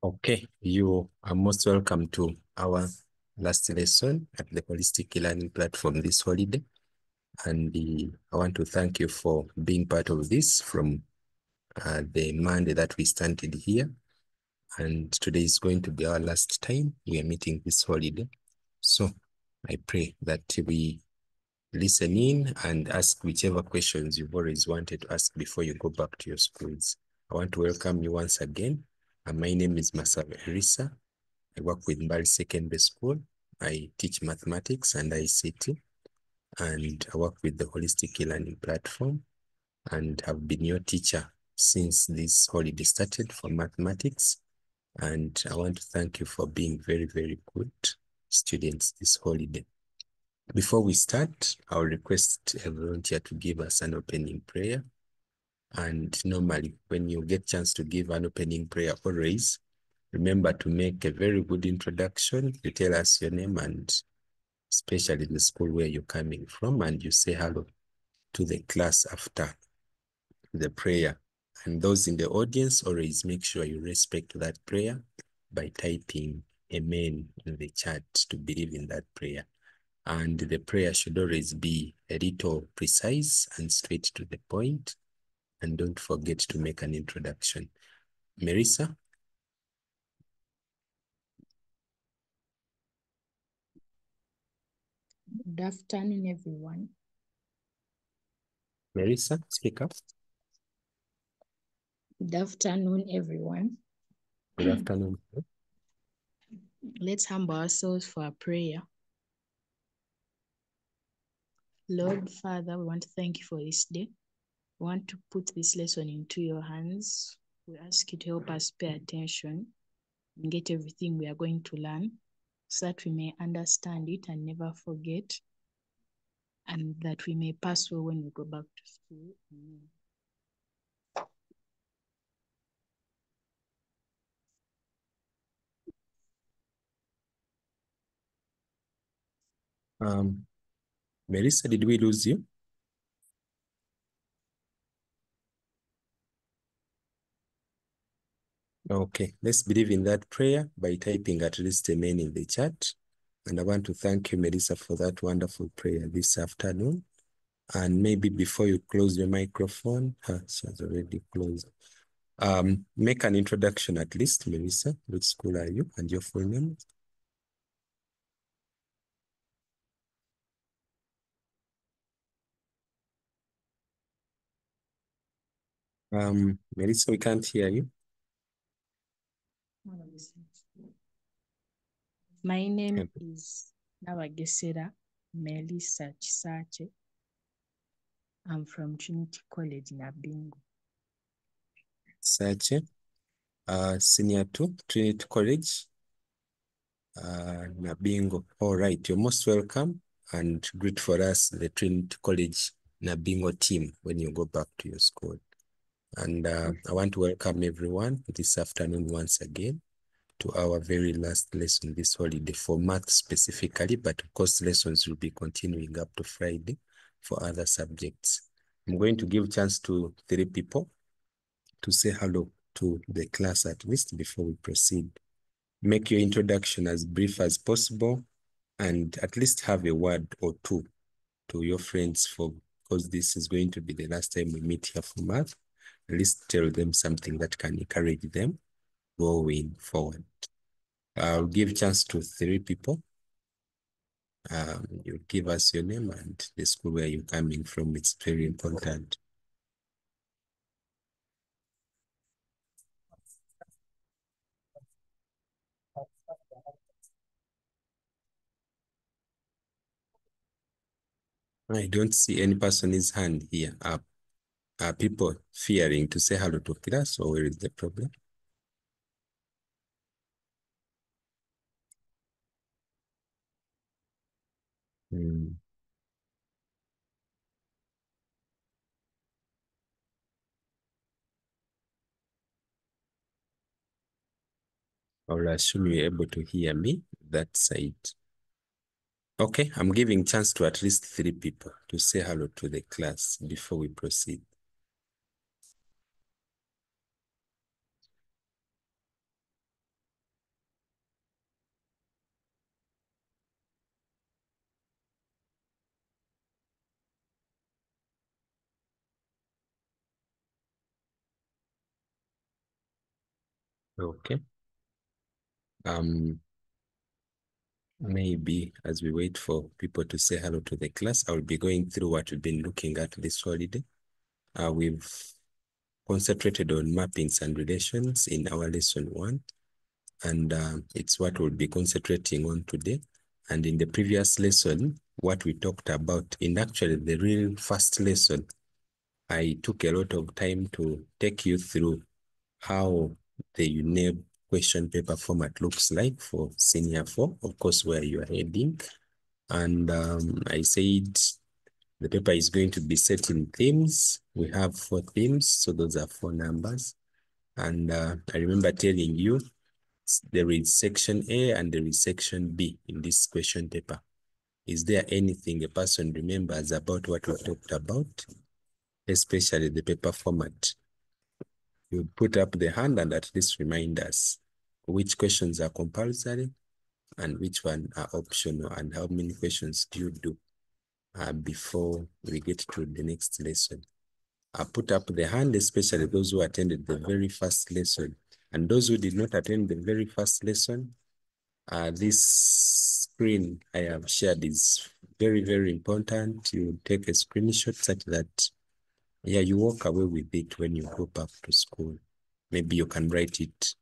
Okay, you are most welcome to our last lesson at the Holistic Learning Platform this holiday. And I want to thank you for being part of this from the Monday that we started here. And today is going to be our last time we are meeting this holiday. So I pray that we listen in and ask whichever questions you've always wanted to ask before you go back to your schools. I want to welcome you once again. My name is Masawe Risa. I work with Mbali Secondary School. I teach mathematics and ICT, and I work with the Holistic Learning Platform, and have been your teacher since this holiday started for mathematics. And I want to thank you for being very, very good students this holiday. Before we start, I'll request a volunteer to give us an opening prayer. And normally, when you get a chance to give an opening prayer, always remember to make a very good introduction. You tell us your name and especially the school where you're coming from, and you say hello to the class after the prayer. And those in the audience, always make sure you respect that prayer by typing amen in the chat to believe in that prayer. And the prayer should always be a little precise and straight to the point. And don't forget to make an introduction. Marissa? Good afternoon, everyone. Marissa, speak up. Good afternoon, everyone. Good afternoon. Let's humble ourselves for a prayer. Lord, Father, we want to thank you for this day. We want to put this lesson into your hands. We ask you to help us pay attention and get everything we are going to learn so that we may understand it and never forget, and that we may pass well when we go back to school. Amen. Marissa, did we lose you? Okay, let's believe in that prayer by typing at least amen in the chat. And I want to thank you, Melissa, for that wonderful prayer this afternoon. And maybe before you close your microphone, she has already closed. Make an introduction at least, Melissa. Which school are you and your full name? Melissa, we can't hear you. My name is Nabagesera Melissa Chisache. I'm from Trinity College, Nabingo. Sache, senior 2, Trinity College, Nabingo. All right, you're most welcome, and greet for us the Trinity College Nabingo team when you go back to your school. And I want to welcome everyone this afternoon once again to our very last lesson this holiday for math specifically, but of course lessons will be continuing up to Friday for other subjects. I'm going to give chance to 3 people to say hello to the class at least before we proceed. Make your introduction as brief as possible and at least have a word or two to your friends because this is going to be the last time we meet here for math. At least tell them something that can encourage them going forward. I'll give chance to 3 people. You give us your name and the school where you're coming from. It's very important. I don't see any person's hand here up. Are people fearing to say hello to class, or where is the problem? I'll assume you're able to hear me that side. Okay, I'm giving chance to at least 3 people to say hello to the class before we proceed. Okay. Maybe as we wait for people to say hello to the class, I'll be going through what we've been looking at this holiday. We've concentrated on mappings and relations in our lesson 1, and it's what we'll be concentrating on today. And in the previous lesson, what we talked about, in actually the real first lesson, I took a lot of time to take you through how the UNEB question paper format looks like for senior 4, of course, where you are heading. And I said the paper is going to be set in themes. We have 4 themes, so those are 4 numbers. And I remember telling you there is section A and there is section B in this question paper. Is there anything a person remembers about what we talked about, especially the paper format? You put up the hand and at least remind us which questions are compulsory and which one are optional, and how many questions do you do before we get to the next lesson. I put up the hand, especially those who attended the very first lesson. And those who did not attend the very first lesson, this screen I have shared is very, very important. You take a screenshot such that, yeah, you walk away with it when you go back to school. Maybe you can write it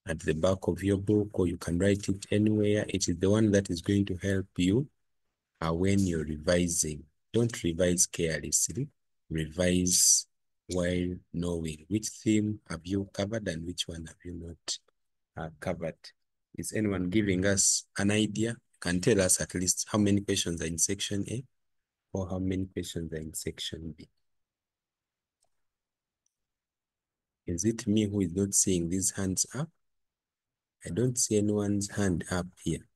at the back of your book, or you can write it anywhere. It is the one that is going to help you when you're revising. Don't revise carelessly. Revise while knowing which theme have you covered and which one have you not covered. Is anyone giving us an idea? Can tell us at least how many questions are in section A or how many questions are in section B? Is it me who is not seeing these hands up? I don't see anyone's hand up here.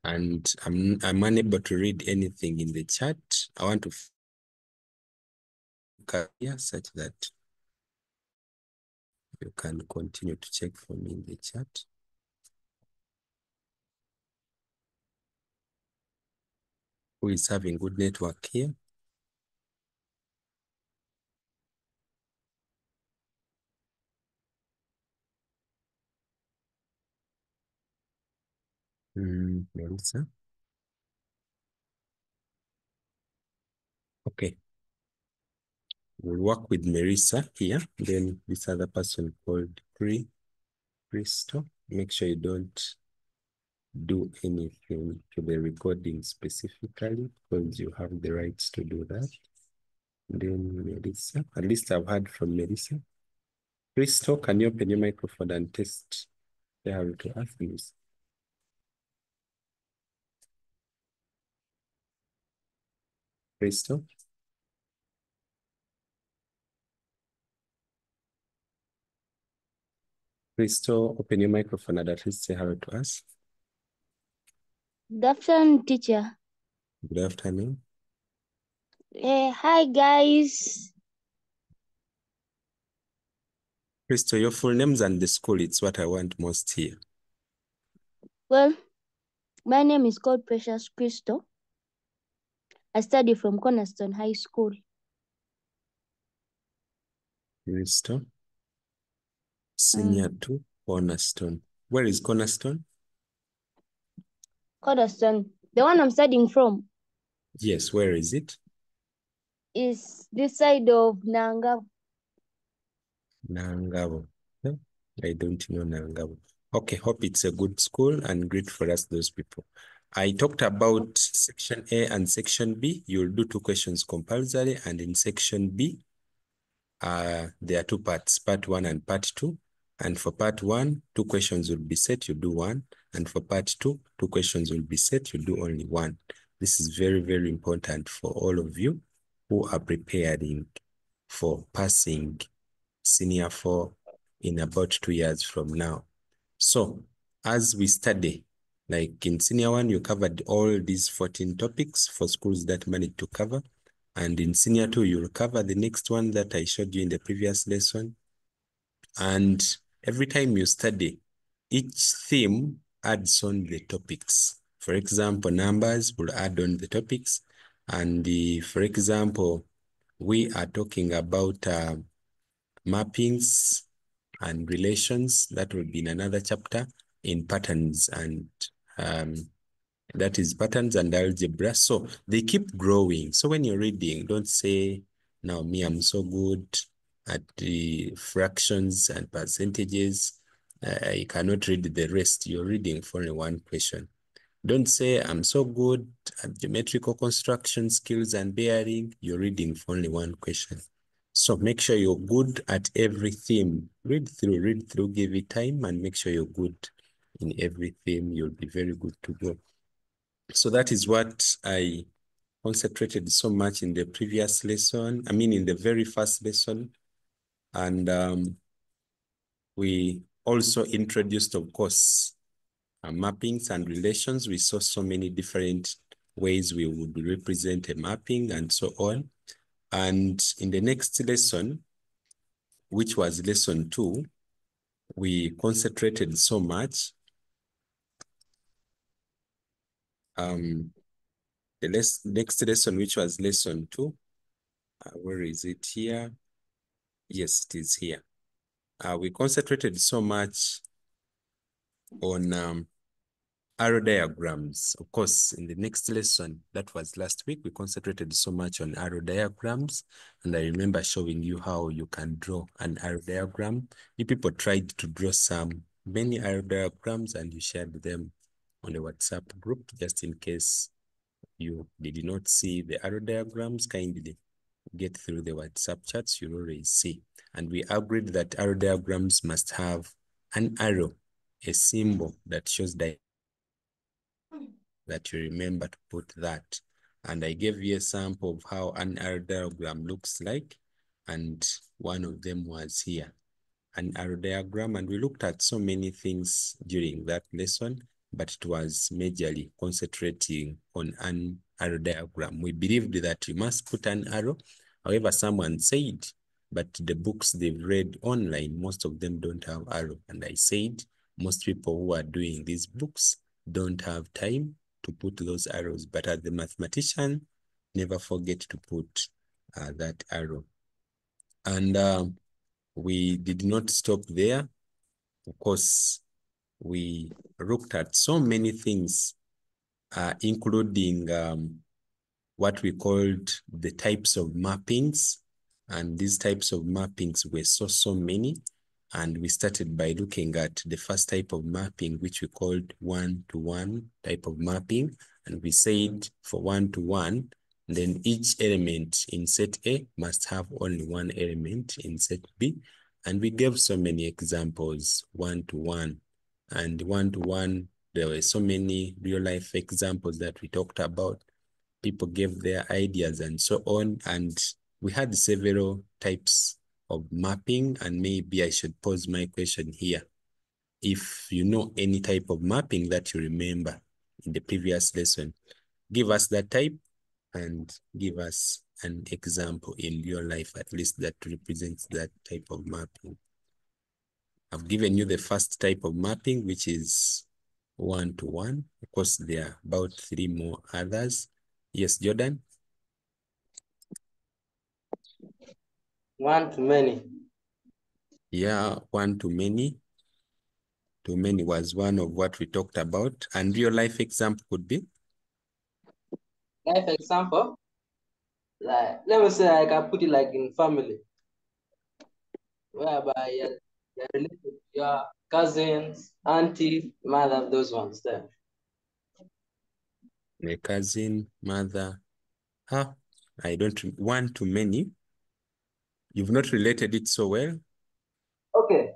And I'm unable to read anything in the chat. I want to here such that you can continue to check for me in the chat. Who is having good network here? Melissa. Okay. We'll work with Marissa here. Then this other person called Crystal. Make sure you don't do anything to the recording specifically, because you have the rights to do that. Then Melissa. At least I've heard from Melissa. Crystal, can you open your microphone and test? They have to ask you. Crystal. Crystal, open your microphone and at least say hello to us. Good afternoon, teacher. Good afternoon. Hi, guys. Crystal, your full names and the school, it's what I want most here. Well, my name is called Precious Crystal. I study from Cornerstone High School. Crystal. Senior 2, Cornerstone. Where is Cornerstone? Cornerstone, the one I'm studying from. Yes, where is it? Is this side of Nanga. Nangabo. No, I don't know Nangabo. Okay, hope it's a good school and great for us, those people. I talked about section A and section B. You'll do 2 questions compulsory, and in section B, there are 2 parts, part 1 and part 2. And for part 1, 2 questions will be set, you do 1. And for part 2, 2 questions will be set, you do only 1. This is very, very important for all of you who are preparing for passing senior 4 in about 2 years from now. So as we study, like in senior 1, you covered all these 14 topics for schools that managed to cover. And in senior 2, you'll cover the next one that I showed you in the previous lesson. And every time you study, each theme adds on the topics. For example, numbers will add on the topics. And for example, we are talking about mappings and relations. That will be in another chapter in patterns, and that is patterns and algebra. So they keep growing. So when you're reading, don't say, now me, I'm so good at the fractions and percentages. I cannot read the rest. You're reading for only one question. Don't say, I'm so good at geometrical construction skills and bearing. You're reading for only one question. So make sure you're good at every theme. Read through, give it time, and make sure you're good in every theme. You'll be very good to go. So that is what I concentrated so much in the previous lesson. I mean, in the very first lesson. And we also introduced, of course, mappings and relations. We saw so many different ways we would represent a mapping and so on. And in the next lesson, which was lesson 2, we concentrated so much. The next lesson, which was lesson 2, where is it here? Yes, it is here. We concentrated so much on arrow diagrams. Of course, in the next lesson, that was last week, we concentrated so much on arrow diagrams. And I remember showing you how you can draw an arrow diagram. You people tried to draw many arrow diagrams, and you shared them on the WhatsApp group. Just in case you did not see the arrow diagrams, kindly get through the WhatsApp chats, you'll already see. And we agreed that arrow diagrams must have an arrow, a symbol that shows that you remember to put that. And I gave you a sample of how an arrow diagram looks like. And one of them was here, an arrow diagram. And we looked at so many things during that lesson, but it was majorly concentrating on an arrow diagram. We believed that you must put an arrow. However, someone said, but the books they've read online, most of them don't have arrow. And I said, most people who are doing these books don't have time to put those arrows, but as the mathematician, never forget to put that arrow. And we did not stop there. Of course, we looked at so many things, including what we called the types of mappings. And these types of mappings were so many. And we started by looking at the first type of mapping, which we called one-to-one type of mapping. And we said for one-to-one, then each element in set A must have only one element in set B. And we gave so many examples, one-to-one. And one-to-one, there were so many real-life examples that we talked about. People gave their ideas and so on. And we had several types of mapping, and maybe I should pose my question here. If you know any type of mapping that you remember in the previous lesson, give us that type and give us an example in your life, at least that represents that type of mapping. I've given you the first type of mapping, which is one-to-one. Of course, there are about 3 more others. Yes, Jordan? One-to-many. Yeah, one-to-many. Too many was one of what we talked about. And real life example could be? Life example, like let me say I can put it like in family, whereby you're related to your cousins, auntie, mother, those ones there. A cousin, mother. I don't one-to-many. You've not related it so well. Okay.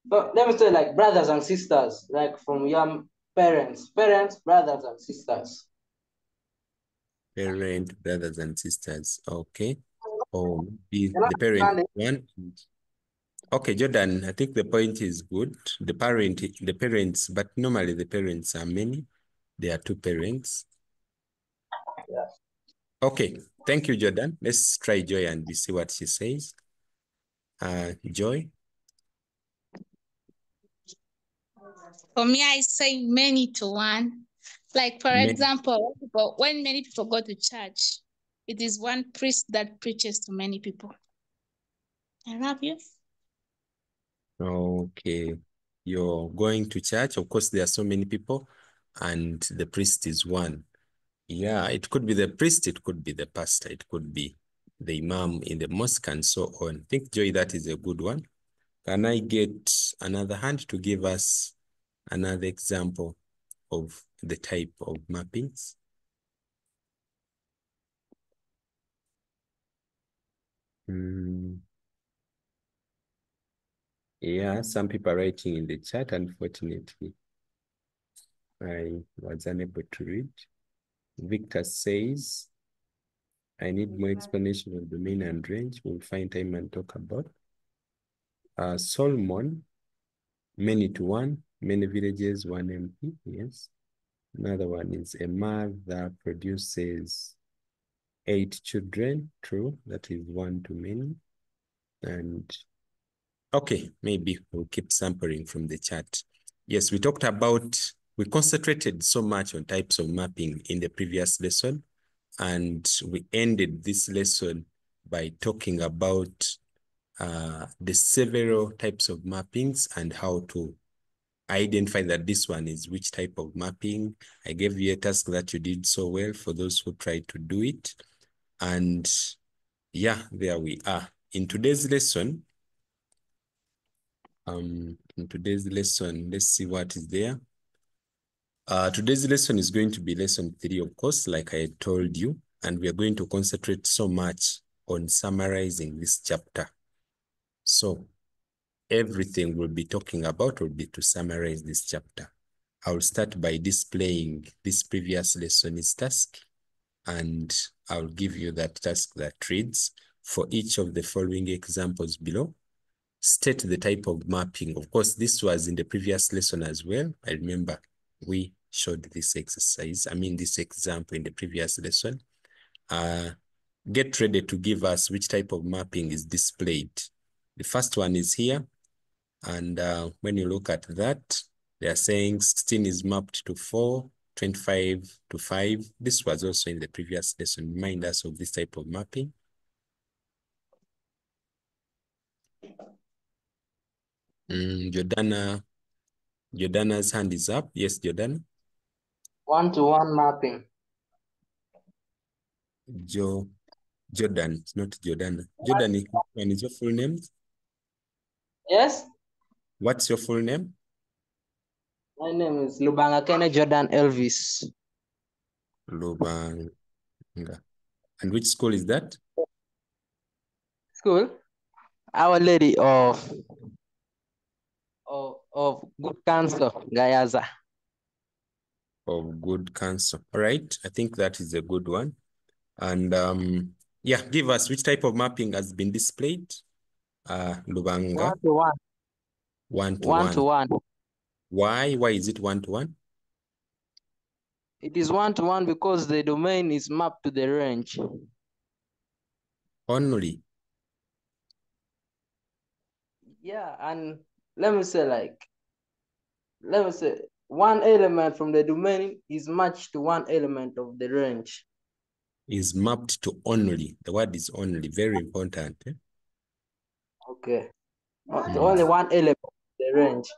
But let me say like brothers and sisters, like from your parents, brothers and sisters. Parent, brothers and sisters. Okay. Or the parent one. Okay, Jordan, I think the point is good. The parents, but normally the parents are many. There are 2 parents. Yes. Okay, thank you, Jordan. Let's try Joy and we see what she says. Joy? For me, I say many to one. Like, for Many. example, when many people go to church, it is one priest that preaches to many people. I love you. Okay. You're going to church. Of course, there are so many people, and the priest is one. Yeah, it could be the priest, it could be the pastor, it could be the imam in the mosque, and so on. I think, Joy, that is a good one. Can I get another hand to give us another example of the type of mappings? Yeah, some people are writing in the chat. Unfortunately, I was unable to read. Victor says, I need more explanation of domain and range. We'll find time and talk about. Solomon, many to one, many villages, one MP. Yes. Another one is a mother produces 8 children. True. That is one to many. And okay, maybe we'll keep sampling from the chat. Yes, we concentrated so much on types of mapping in the previous lesson, and we ended this lesson by talking about the several types of mappings and how to identify that this one is which type of mapping. I gave you a task that you did so well for those who tried to do it. And yeah, there we are. In today's lesson, let's see what is there. Today's lesson is going to be lesson 3, of course, like I told you, and we are going to concentrate so much on summarizing this chapter. So everything we'll be talking about will be to summarize this chapter. I'll start by displaying this previous lesson's task, and I'll give you that task that reads, for each of the following examples below, state the type of mapping. Of course, this was in the previous lesson as well. I remember we showed this exercise, this example in the previous lesson. Get ready to give us which type of mapping is displayed. The first one is here. And when you look at that, they are saying 16 is mapped to 4, 25 to 5. This was also in the previous lesson. Remind us of this type of mapping. Jordana's hand is up. Yes, Jordana. 1-to-1 mapping. Jordan, it's not Jordana. Jordan, what is your full name? Yes? What's your full name? My name is Lubanga Kene Jordan Elvis. Lubanga. And which school is that? School? Our Lady of Good Counsel, Gayaza. Of Good Counsel. All right, I think that is a good one. And yeah, give us which type of mapping has been displayed. Lubanga. 1-to-1. 1-to-1. 1-to-1. Why is it 1-to-1? It is 1-to-1 because the domain is mapped to the range. Only. Yeah, and let me say one element from the domain is matched to one element of the range. Is mapped to only. The word is only, very important. Okay. Only one element of the range.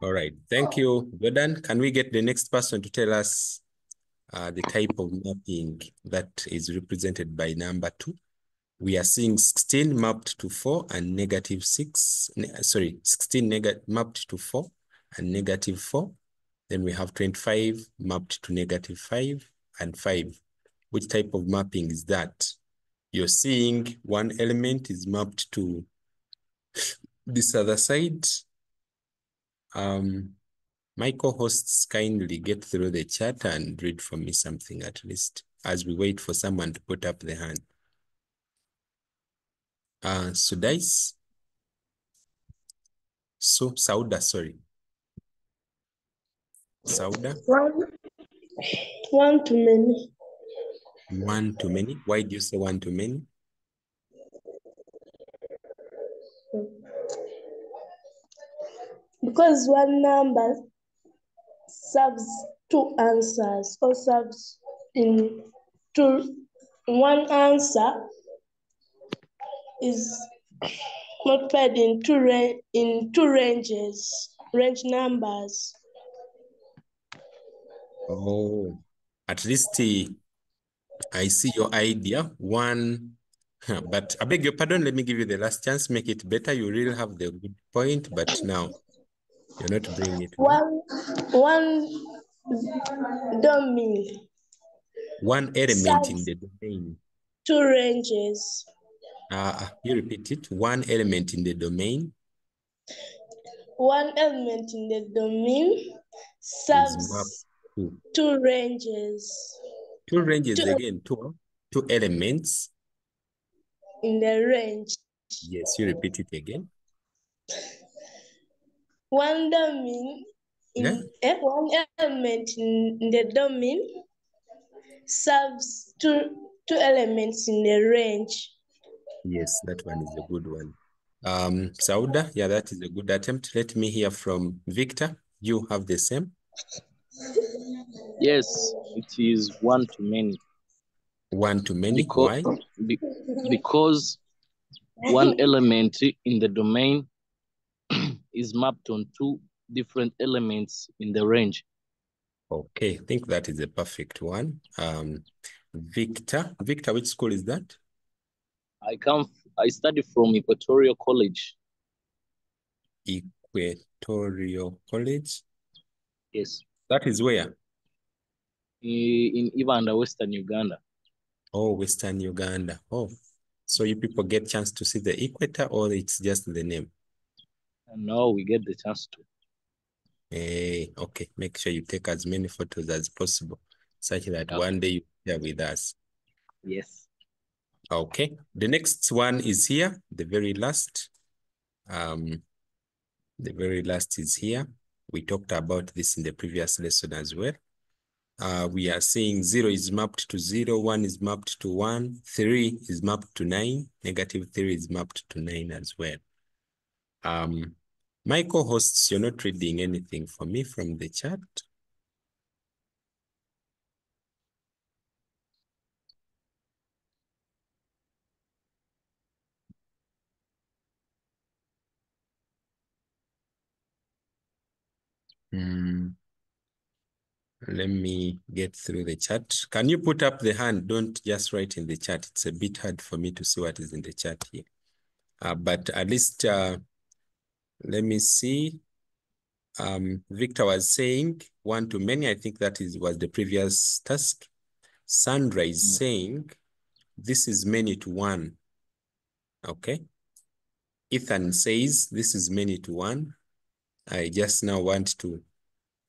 All right, thank you, Jordan. Can we get the next person to tell us the type of mapping that is represented by number 2? We are seeing 16 mapped to 4 and -6. 16 mapped to 4 and -4. Then we have 25 mapped to -5 and 5. Which type of mapping is that? You're seeing one element is mapped to this other side. My co-hosts kindly get through the chat and read for me something at least as we wait for someone to put up the hand. Sudais? Sauda, sorry. Sauda? One to many. 1 to many. Why do you say 1 to many? Because one number serves two answers or subs in two. One answer is multiplied in two range numbers. Oh, at least I see your idea. One, but I beg your pardon. Let me give you the last chance. Make it better. You really have the good point, but now you're not bringing it well. One domain. One element in the domain. Two ranges. You repeat it. One element in the domain. One element in the domain serves two ranges. Two ranges again. Two elements in the range. Yes, you repeat it again. One domain one element in the domain serves two elements in the range. Yes, that one is a good one. Sauda, yeah, that is a good attempt. Let me hear from Victor. You have the same? Yes, it is one to many. One to many, why? Because one element in the domain is mapped on two different elements in the range. Okay, I think that is a perfect one. Victor, which school is that? I study from Equatorial College. Equatorial College? Yes. That is where? In Ivanda, Western Uganda. Oh, Western Uganda. Oh, so you people get chance to see the equator, or it's just the name? No, we get the chance to. Hey, okay. Make sure you take as many photos as possible, such that one day you share with us. Yes. Okay. The next one is here. The very last. The very last is here. We talked about this in the previous lesson as well. We are saying 0 is mapped to 0, 1 is mapped to 1, 3 is mapped to 9, -3 is mapped to 9 as well. My co-hosts, you're not reading anything for me from the chat. Let me get through the chat. Can you put up the hand? Don't just write in the chat. It's a bit hard for me to see what is in the chat here. But at least, let me see. Victor was saying one to many. I think that was the previous task. Sandra is saying this is many to one. Okay. Ethan says this is many to one. I just now want to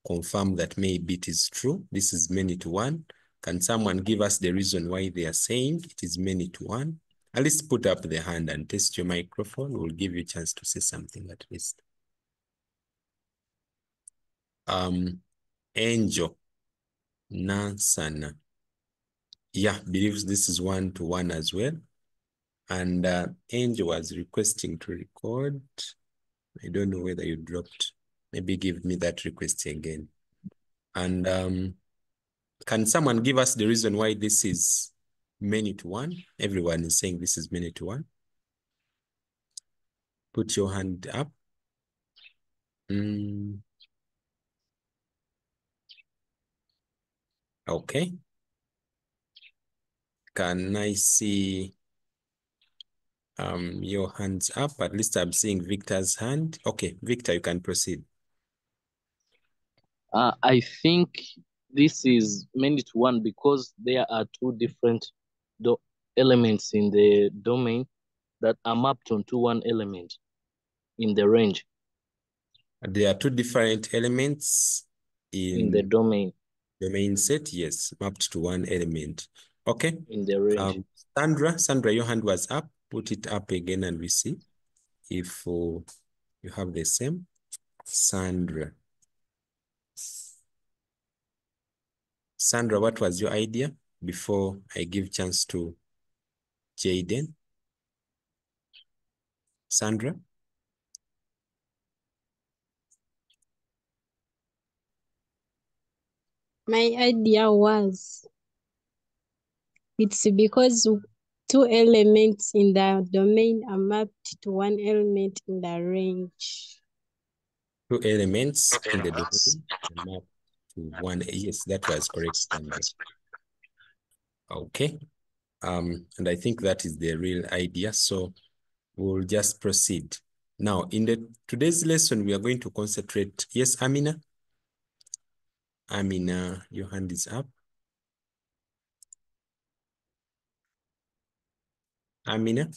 confirm that maybe it is true. This is many to one. Can someone give us the reason why they are saying it is many to one? At least put up the hand and test your microphone. We'll give you a chance to say something at least. Angel Nansana. Yeah, believes this is 1 to 1 as well. And Angel was requesting to record. I don't know whether you dropped. Maybe give me that request again. And can someone give us the reason why this is many to one? Everyone is saying this is many to one. Put your hand up. Okay. Can I see your hands up? At least I'm seeing Victor's hand. Okay, Victor, you can proceed. I think this is many to one because there are two different elements in the domain that are mapped onto one element in the range. There are two different elements in the domain. Domain set, yes, mapped to one element. Okay. In the range. Sandra, your hand was up. Put it up again and we see if you have the same. Sandra, what was your idea before I give chance to Jaden? Sandra? My idea was it's because two elements in the domain are mapped to one element in the range. Two elements in the domain are mapped to one. Yes, that was correct. Okay. And I think that is the real idea. So we'll just proceed. Now, in today's lesson, we are going to concentrate. Yes, Amina? Amina, your hand is up. Amina?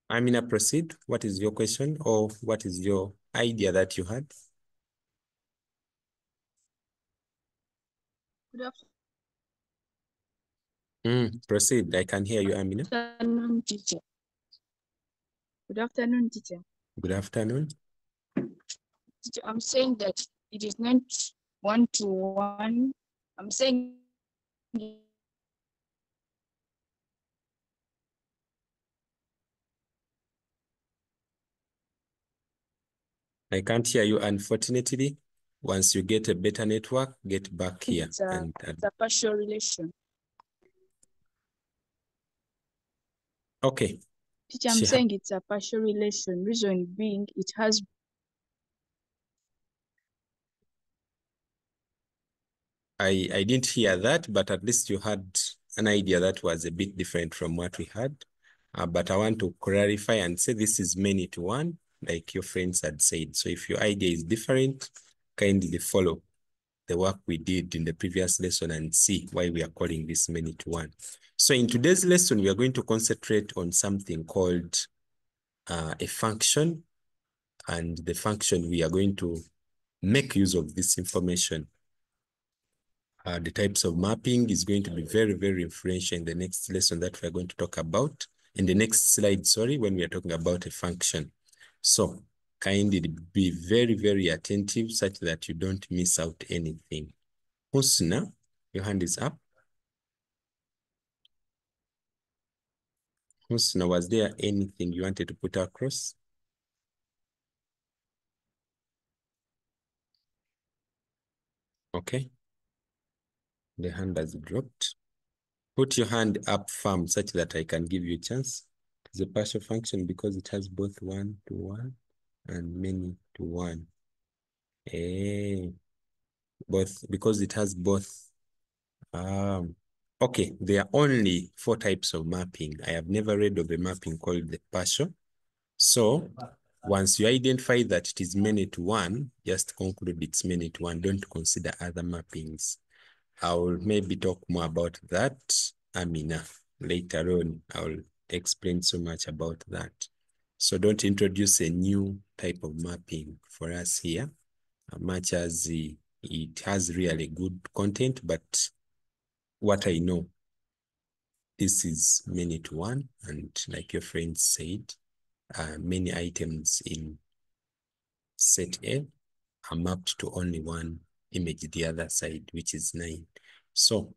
Amina, proceed. What is your question, or what is your idea that you had? Good Proceed. I can hear you, Amina. afternoon, teacher. Good afternoon, teacher. Good afternoon. Teacher, I'm saying that it is not one-to-one. I'm saying I can't hear you, unfortunately. Once you get a better network, get back here. it's a partial relation. Okay. Teacher, I'm saying it's a partial relation. Reason being, it has. I didn't hear that, but at least you had an idea that was a bit different from what we had. But I want to clarify and say this is many to one, like your friends had said. So if your idea is different, kindly follow the work we did in the previous lesson and see why we are calling this many to one. So in today's lesson, we are going to concentrate on something called a function. And the function, we are going to make use of this information. The types of mapping is going to be very, very influential in the next lesson that we're going to talk about. In the next slide, sorry, when we are talking about a function. So kindly be very, very attentive such that you don't miss out anything. Husna, your hand is up. Husna, was there anything you wanted to put across? Okay. The hand has dropped. Put your hand up firm such that I can give you a chance. It's a partial function because it has both 1-to-1 and many to one. Both, because it has both. Okay, there are only 4 types of mapping. I have never read of a mapping called the partial. So once you identify that it is many to one, just conclude it's many to one. Don't consider other mappings. I will maybe talk more about that, Amina. Later on, I will explain so much about that. So don't introduce a new type of mapping for us here, much as it has really good content, but what I know, this is many to one, and like your friend said, many items in set A are mapped to only one image, the other side, which is 9. So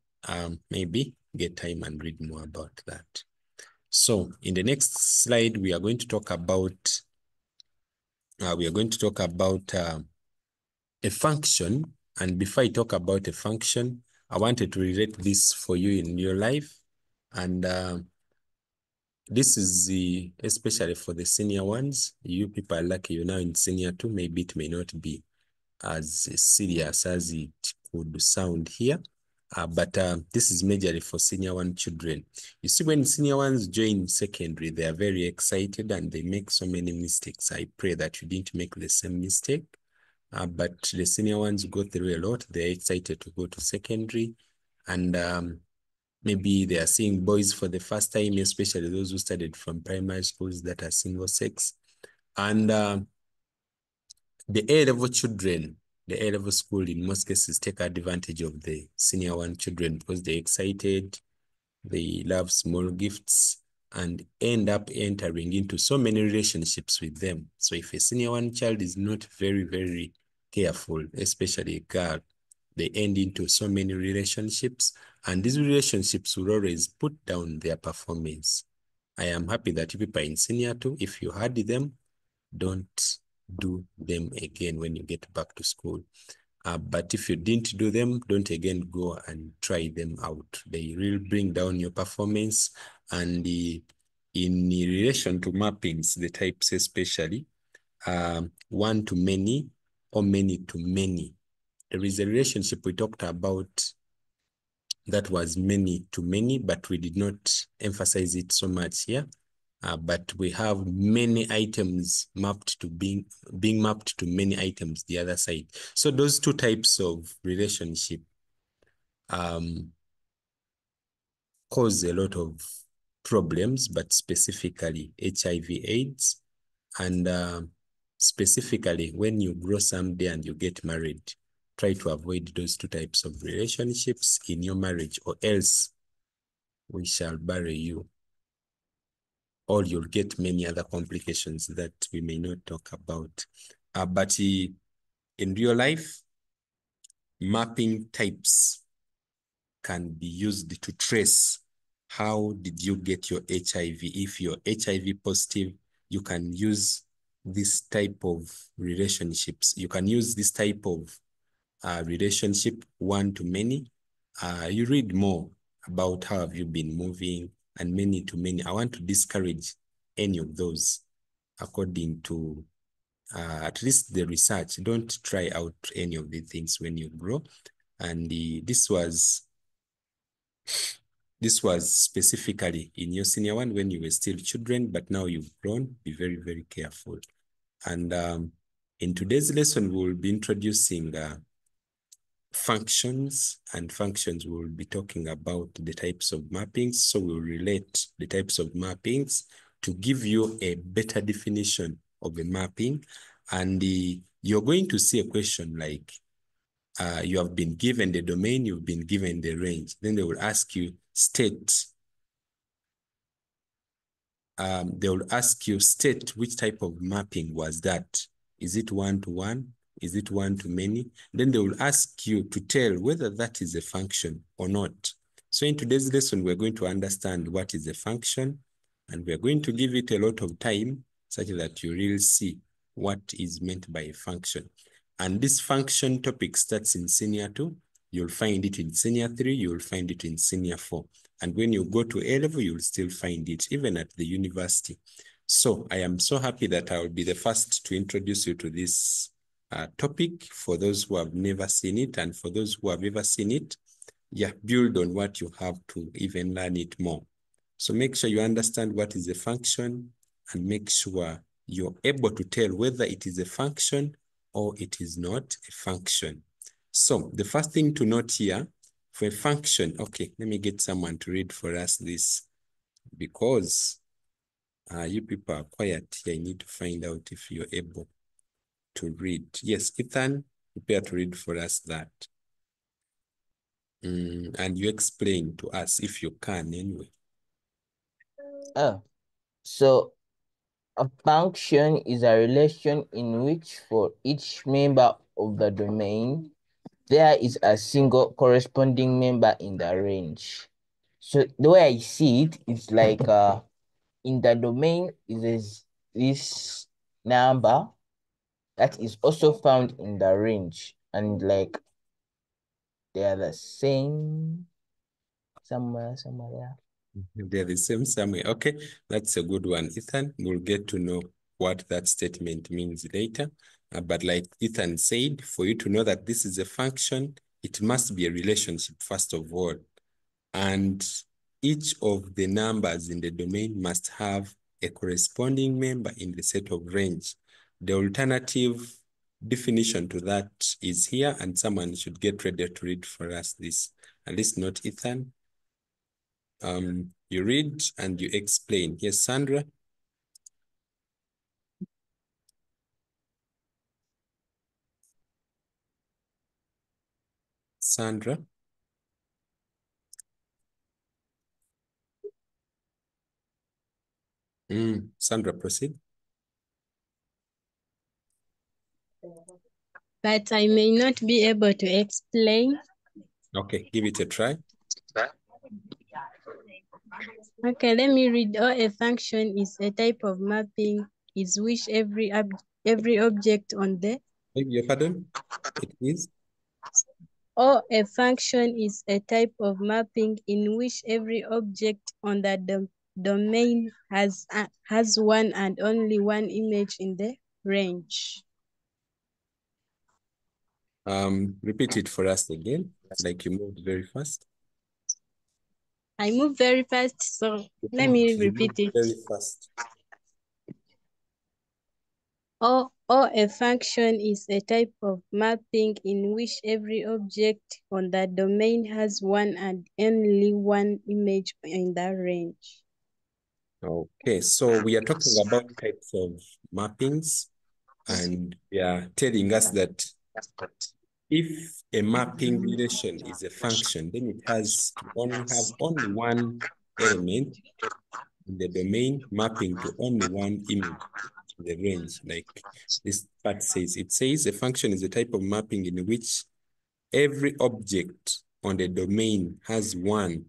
maybe get time and read more about that. So in the next slide, we are going to talk about a function. And before I talk about a function, I wanted to relate this for you in your life. And this is especially for the senior ones. You people are lucky you're now in senior 2. Maybe it may not be as serious as it could sound here. But this is majorly for senior 1 children. You see, when senior 1s join secondary, they are very excited and they make so many mistakes. I pray that you didn't make the same mistake. But the senior 1s go through a lot. They're excited to go to secondary. And maybe they are seeing boys for the first time, especially those who studied from primary schools that are single sex. And the A-level children, the A-level school in most cases take advantage of the senior 1 children because they're excited, they love small gifts, and end up entering into so many relationships with them. So if a senior 1 child is not very, very careful, especially a girl, they end into so many relationships, and these relationships will always put down their performance. I am happy that you people are in senior 2. If you had them, don't do them again when you get back to school. But if you didn't do them, don't again go and try them out. They will bring down your performance. And in relation to mappings, the types especially, one to many or many to many. There is a relationship we talked about that was many to many, but we did not emphasize it so much here. But we have many items mapped to being mapped to many items the other side. So those two types of relationship cause a lot of problems, but specifically HIV/AIDS, and specifically when you grow someday and you get married, try to avoid those two types of relationships in your marriage, or else we shall bury you, or you'll get many other complications that we may not talk about. But in real life, mapping types can be used to trace how did you get your HIV. If you're HIV positive, you can use this type of relationships. You can use this type of relationship, one to many. You read more about how have you been moving, and many to many. I want to discourage any of those according to at least the research. Don't try out any of the things when you grow. And this was specifically in your senior one when you were still children, but now you've grown. Be very, very careful. And in today's lesson, we will be introducing functions, and functions we'll be talking about the types of mappings. So we'll relate the types of mappings to give you a better definition of a mapping. And you're going to see a question like, you have been given the domain, you've been given the range. Then they will ask you, state. They will ask you, state which type of mapping was that. Is it one-to-one? Is it one-to-many? Then they will ask you to tell whether that is a function or not. So in today's lesson, we're going to understand what is a function, and we're going to give it a lot of time such that you really see what is meant by a function. And this function topic starts in senior 2. You'll find it in senior 3. You'll find it in senior 4. And when you go to A level, you'll still find it, even at the university. So I am so happy that I will be the first to introduce you to this topic for those who have never seen it, and for those who have ever seen it, yeah, build on what you have to even learn it more. So make sure you understand what is a function, and make sure you're able to tell whether it is a function or it is not a function. So the first thing to note here, for a function, okay, let me get someone to read for us this, because you people are quiet here. I need to find out if you're able to read. Yes, Ethan, prepare to read for us that. And you explain to us if you can anyway. So a function is a relation in which for each member of the domain, there is a single corresponding member in the range. So the way I see it, it's like in the domain is this number that is also found in the range, and like they are the same somewhere there. They're the same somewhere. Okay, that's a good one, Ethan. We'll get to know what that statement means later. But like Ethan said, for you to know that this is a function, it must be a relationship first of all. And each of the numbers in the domain must have a corresponding member in the set of range. The alternative definition to that is here, and someone should get ready to read for us this. At least not Ethan. You read and you explain. Yes, Sandra. Sandra. Sandra, proceed. But I may not be able to explain. Okay, give it a try. Okay, let me read. A function is a type of mapping is which every every object on the Beg your pardon? It is? or a function is a type of mapping in which every object on the domain has one and only one image in the range. Repeat it for us again, like you moved very fast. I move very fast, so let me repeat it. Very fast. Or a function is a type of mapping in which every object on the domain has one and only one image in that range. Okay, so we are talking about types of mappings, and we are telling us that if a mapping relation is a function, then it has to only have only one element in the domain mapping to only one image in the range. Like this part says, it says a function is a type of mapping in which every object on the domain has one.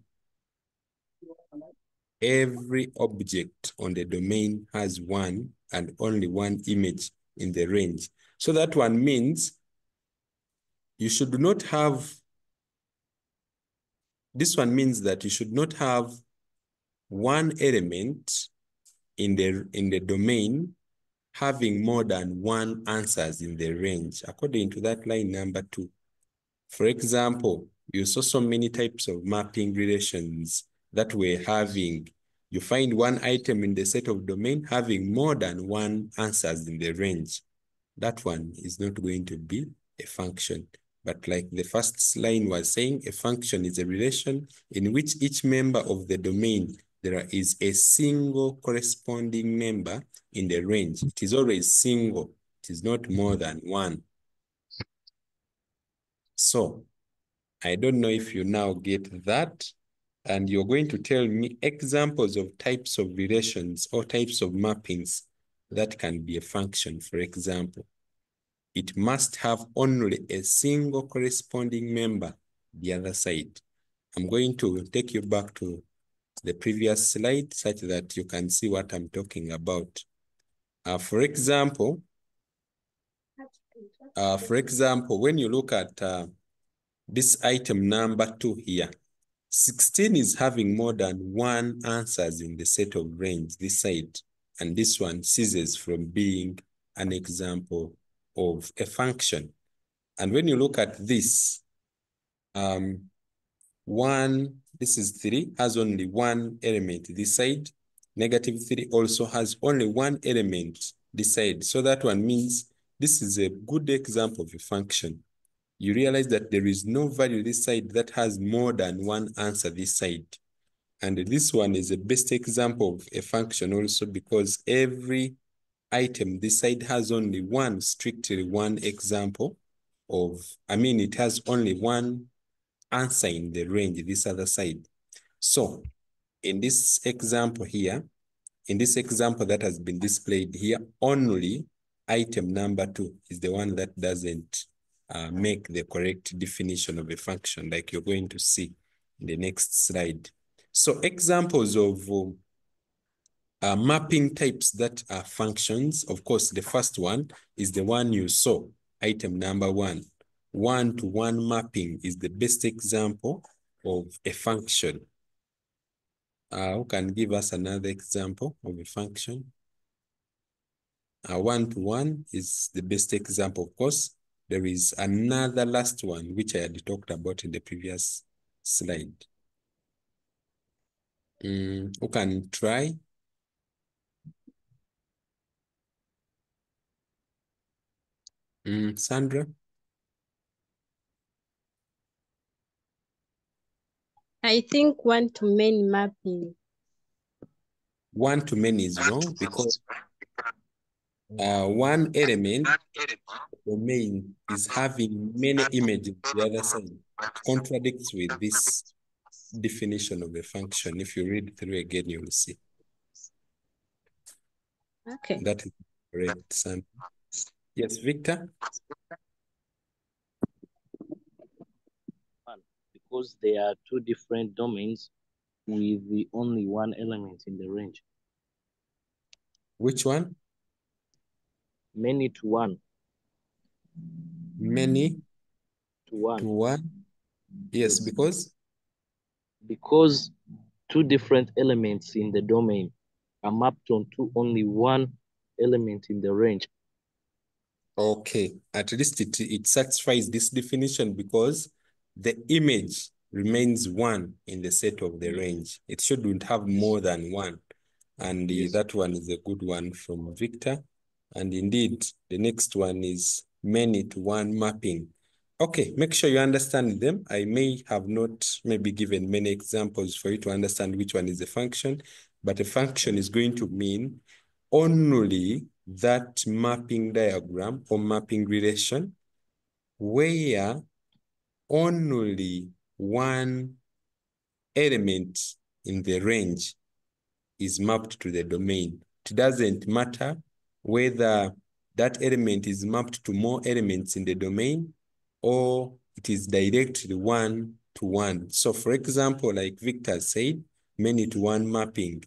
Every object on the domain has one and only one image in the range. So that one means you should not have, this one means that you should not have one element in the domain having more than one answers in the range, according to that line number 2. For example, you saw so many types of mapping relations that we're having. You find one item in the set of domain having more than one answers in the range. That one is not going to be a function. But like the first line was saying, a function is a relation in which each member of the domain, there is a single corresponding member in the range. It is always single. It is not more than one. So I don't know if you now get that, and you're going to tell me examples of types of relations or types of mappings that can be a function. For example, it must have only a single corresponding member the other side. I'm going to take you back to the previous slide such that you can see what I'm talking about. For example, when you look at this item number 2 here, 16 is having more than one answers in the set of range this side, and this one ceases from being an example of a function. And when you look at this, this is 3, has only one element this side. -3 also has only one element this side. So that one means this is a good example of a function. You realize that there is no value this side that has more than one answer this side. And this one is the best example of a function also because every item this side has only one, strictly one example of, it has only one answer in the range this other side. So in this example here, in this example that has been displayed here, only item number 2 is the one that doesn't make the correct definition of a function, like you're going to see in the next slide. So examples of mapping types that are functions, of course, the first one is the one you saw, item number 1. One-to-one mapping is the best example of a function. Who can give us another example of a function? One-to-one is the best example, of course. There is another last one, which I had talked about in the previous slide. Who can try? Sandra? I think one-to-many mapping. One-to-many is wrong because one element, domain, is having many images on the other side. It contradicts with this definition of a function. If you read through again, you will see. Okay. That is correct, Sandra. Yes, Victor? Because there are 2 different domains with the only one element in the range. Which one? Many to one. Many to one. To one. Yes, because Because two different elements in the domain are mapped onto only one element in the range. okay, at least it satisfies this definition because the image remains one in the set of the range. It shouldn't have more than one. And that one is a good one from Victor. And indeed, the next one is many to one mapping. Okay, make sure you understand them. I may have not maybe given many examples for you to understand which one is a function, but a function is going to mean only that mapping diagram or mapping relation where only one element in the range is mapped to the domain. It doesn't matter whether that element is mapped to more elements in the domain or it is directly one to one. So for example, like Victor said, many to one mapping,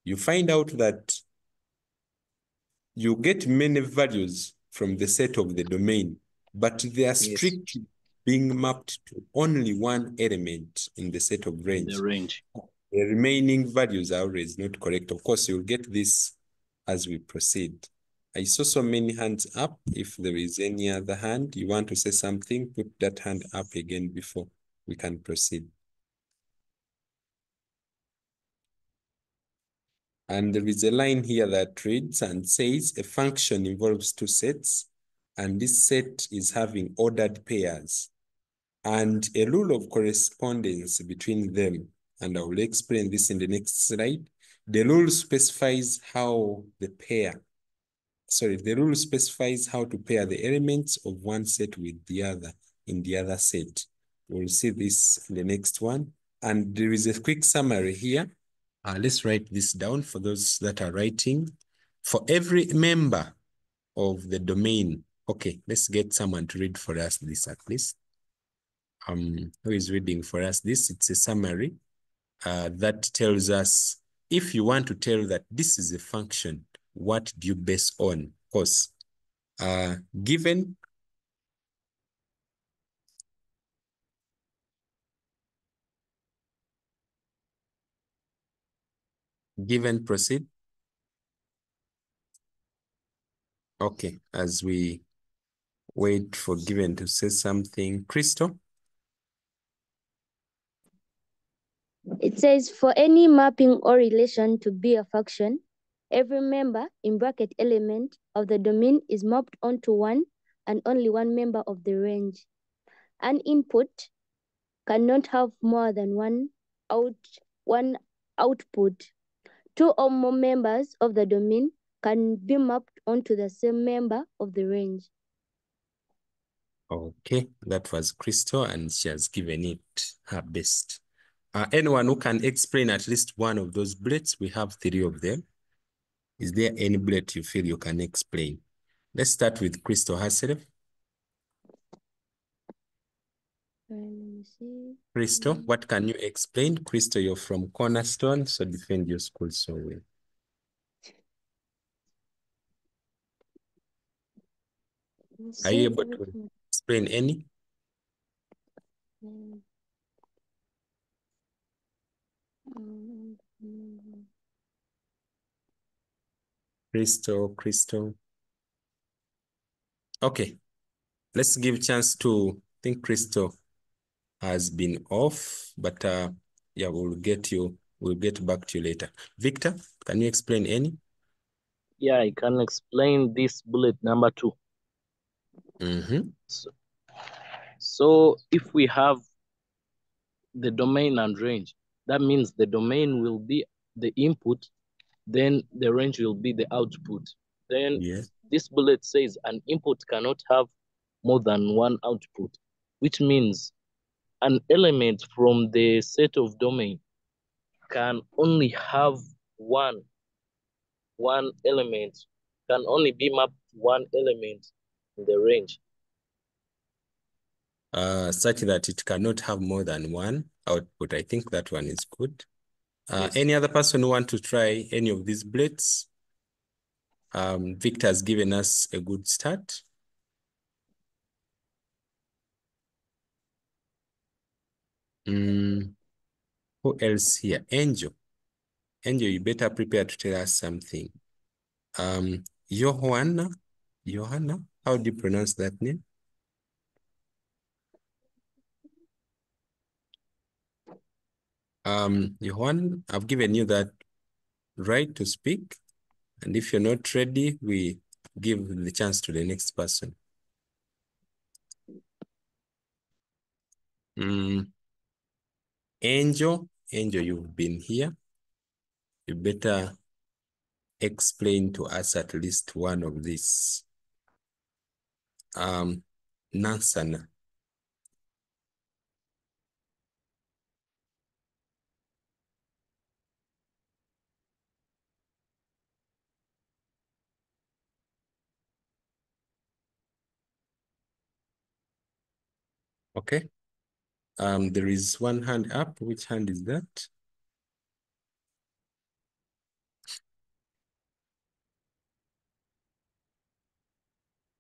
you find out that you get many values from the set of the domain, but they are strictly being mapped to only one element in the set of range. The range. The remaining values are always not correct. Of course, you'll get this as we proceed. I saw so many hands up. If there is any other hand, you want to say something, put that hand up again before we can proceed. And there is a line here that reads and says, a function involves two sets, and this set is having ordered pairs, and a rule of correspondence between them. And I will explain this in the next slide. The rule specifies how to pair the elements of one set with the other in the other set. We'll see this in the next one. And there is a quick summary here. Let's write this down for those that are writing. For every member of the domain, okay, let's get someone to read for us this at least. Who is reading for us this? It's a summary that tells us if you want to tell that this is a function, what do you base on? Of course, given proceed. Okay, as we wait for Given to say something, Crystal. It says for any mapping or relation to be a function, every member in bracket element of the domain is mapped onto one and only one member of the range. An input cannot have more than one output. Two or more members of the domain can be mapped onto the same member of the range. Okay, that was Crystal, and she has given it her best. Anyone who can explain at least one of those bullets? We have 3 of them. Is there any bullet you feel you can explain? Let's start with Crystal herself. Let me see. Crystal, what can you explain? Crystal, you're from Cornerstone, so defend your school so well. Are you able to explain any? Crystal. Okay, let's give chance to, I think Crystal has been off, but yeah, we'll get back to you later. Victor, can you explain any? Yeah, I can explain this bullet number 2. So if we have the domain and range, that means the domain will be the input, then the range will be the output. Then this bullet says an input cannot have more than one output, which means an element from the set of domain can only have one element, can only be mapped one element in the range. Such that it cannot have more than one output. I think that one is good. Any other person who want to try any of these bullets? Victor has given us a good start. Who else here? Angel. Angel, you better prepare to tell us something. Johanna, how do you pronounce that name? Johan, I've given you that right to speak. And if you're not ready, we give the chance to the next person. Angel, you've been here. You better explain to us at least one of these. Nansana. Okay. There is one hand up. Which hand is that?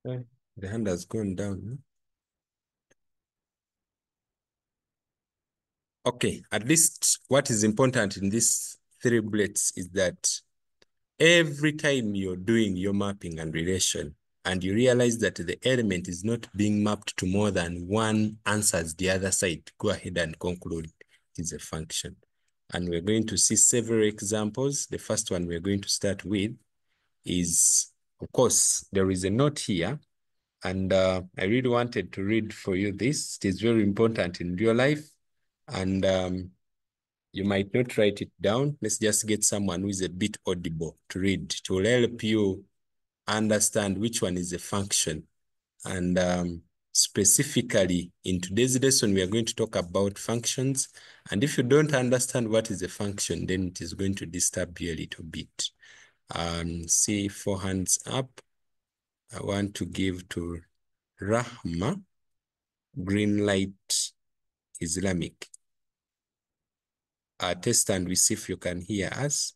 The hand has gone down. Okay, at least what is important in these 3 bullets is that every time you're doing your mapping and relation, and you realize that the element is not being mapped to more than one answers the other side, go ahead and conclude it is a function. And we're going to see several examples. The first one we're going to start with is, of course, there is a note here. And I really wanted to read for you this. It is very important in real life. And you might not write it down. Let's just get someone who is a bit audible to read. It will help you understand which one is a function. And specifically in today's lesson, we are going to talk about functions. And if you don't understand what is a function, then it is going to disturb you a little bit. See 4 hands up. I want to give to Rahma, Green Light Islamic. Test and we see if you can hear us.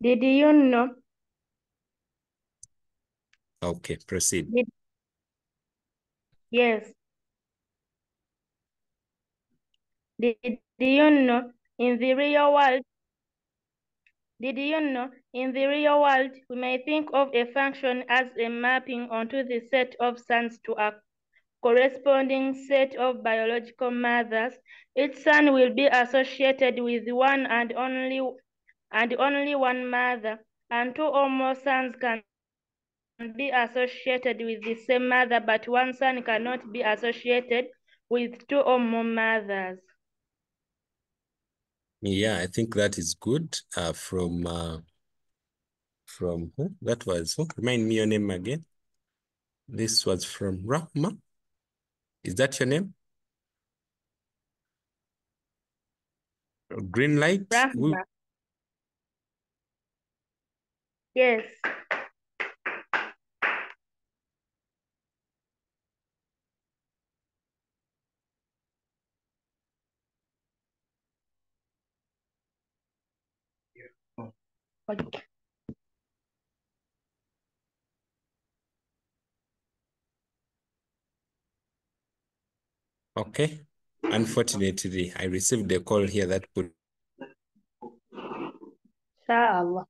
Did you know? Okay, proceed. Yes. Did you know in the real world? Did you know in the real world, we may think of a function as a mapping onto the set of sons to a corresponding set of biological mothers. Each son will be associated with one and only one mother, and 2 or more sons can be associated with the same mother, but one son cannot be associated with 2 or more mothers. Yeah, I think that is good. From who? That was who? Remind me your name again. This was from Rahma. Is that your name? Green Light? Rahma. Yes. Okay. Okay. Unfortunately, I received a call here that put. Inshallah.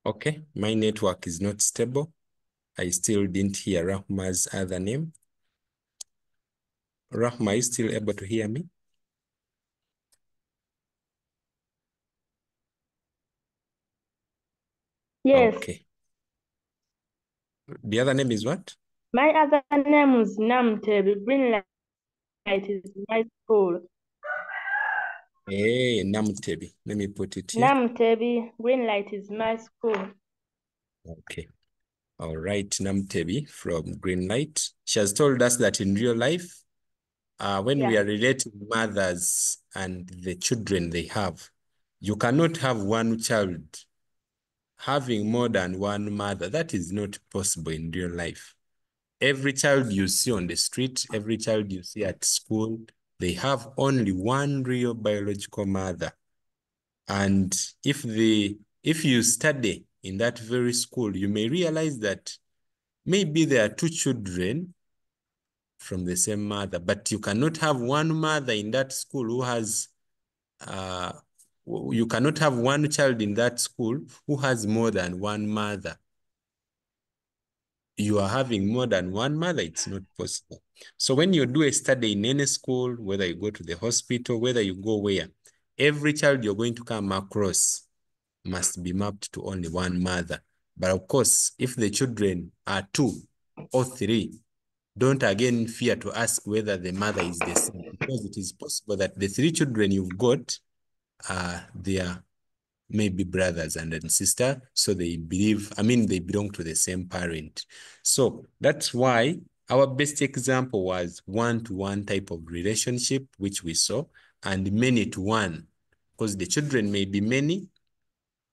Okay, my network is not stable. I still didn't hear Rahma's other name. Rahma, are you still able to hear me? Yes. Okay. The other name is what? My other name is Namtebi. Green Light is my school. Hey, Namtebi. Let me put it here. Namtebi. Green Light is my school. Okay. All right, Namtebi from Green Light. She has told us that in real life, when we Yeah. are relating mothers and the children they have, you cannot have one child having more than one mother. That is not possible in real life. Every child you see on the street, every child you see at school, they have only one real biological mother. And if you study in that very school, you may realize that maybe there are two children from the same mother, but you cannot have one mother in that school who has, you cannot have one child in that school who has more than one mother. You are having more than one mother, it's not possible. So when you do a study in any school, whether you go to the hospital, whether you go where, every child you're going to come across must be mapped to only one mother. But of course, if the children are 2 or 3, don't again fear to ask whether the mother is the same, because it is possible that the 3 children you've got, they are maybe brothers and then sister, so they they belong to the same parent. So that's why our best example was one-to-one type of relationship, which we saw, and many-to-one, because the children may be many,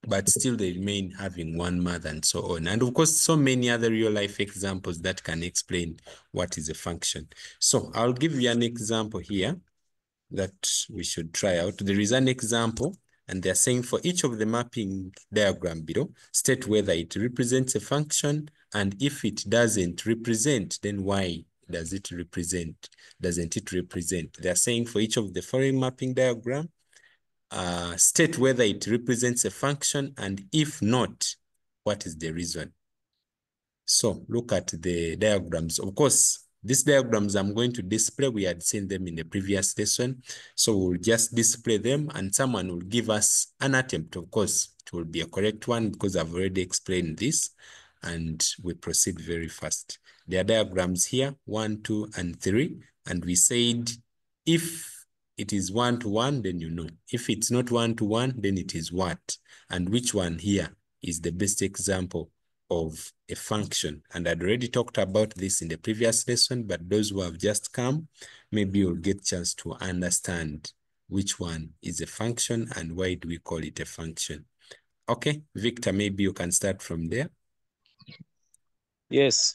but still they remain having one mother and so on. And of course, so many other real life examples that can explain what is a function. So I'll give you an example here that we should try out. There is an example, and they're saying for each of the mapping diagram below, state whether it represents a function, and if it doesn't represent, then why does it represent? Doesn't it represent? They're saying for each of the following mapping diagram, state whether it represents a function, and if not, what is the reason? So look at the diagrams. Of course, these diagrams I'm going to display, we had seen them in the previous lesson. So we'll just display them and someone will give us an attempt. Of course, it will be a correct one because I've already explained this, and we proceed very fast. There are diagrams here, 1, 2, and 3. And we said, if it is 1-to-1, then you know. If it's not 1-to-1, then it is what? And which one here is the best example of a function? And I'd already talked about this in the previous lesson, but those who have just come, maybe you'll get a chance to understand which one is a function and why do we call it a function. Okay, Victor, maybe you can start from there. Yes,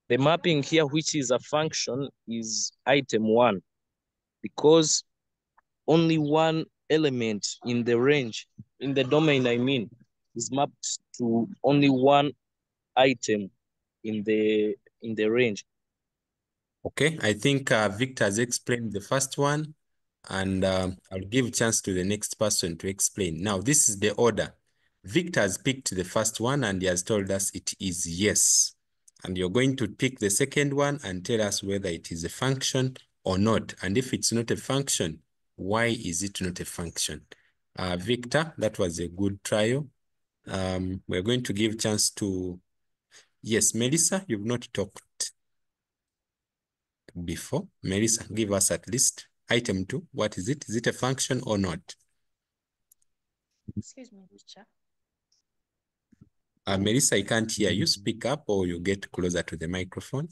the mapping here, which is a function, is item 1, because only one element in the range, in the domain, I mean, is mapped to only one item in the range. Okay, I think Victor has explained the first one, and I'll give a chance to the next person to explain. Now, this is the order. Victor has picked the first one and he has told us it is yes. And you're going to pick the second one and tell us whether it is a function or not. And if it's not a function, why is it not a function? Victor, that was a good trial. We're going to give chance to, yes, Melissa, you've not talked before. Melissa, give us at least item 2. What is it? Is it a function or not? Excuse me, teacher. Melissa, I can't hear you. Speak up or you get closer to the microphone.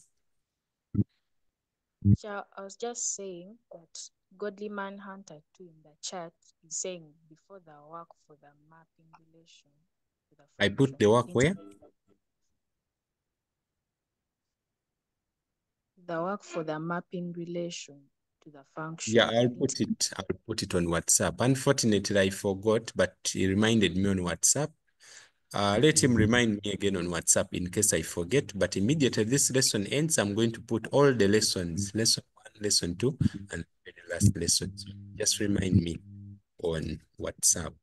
Teacher, I was just saying that Godly Man Hunter 2 in the chat is saying before the work for the mapping relation to the I put function. the work where? The work for the mapping relation to the function. Yeah, I'll put it on WhatsApp. Unfortunately, I forgot, but he reminded me on WhatsApp. Let him remind me again on WhatsApp in case I forget. But immediately this lesson ends, I'm going to put all the lessons, lesson 1, lesson 2, and the last lesson. So just remind me on WhatsApp.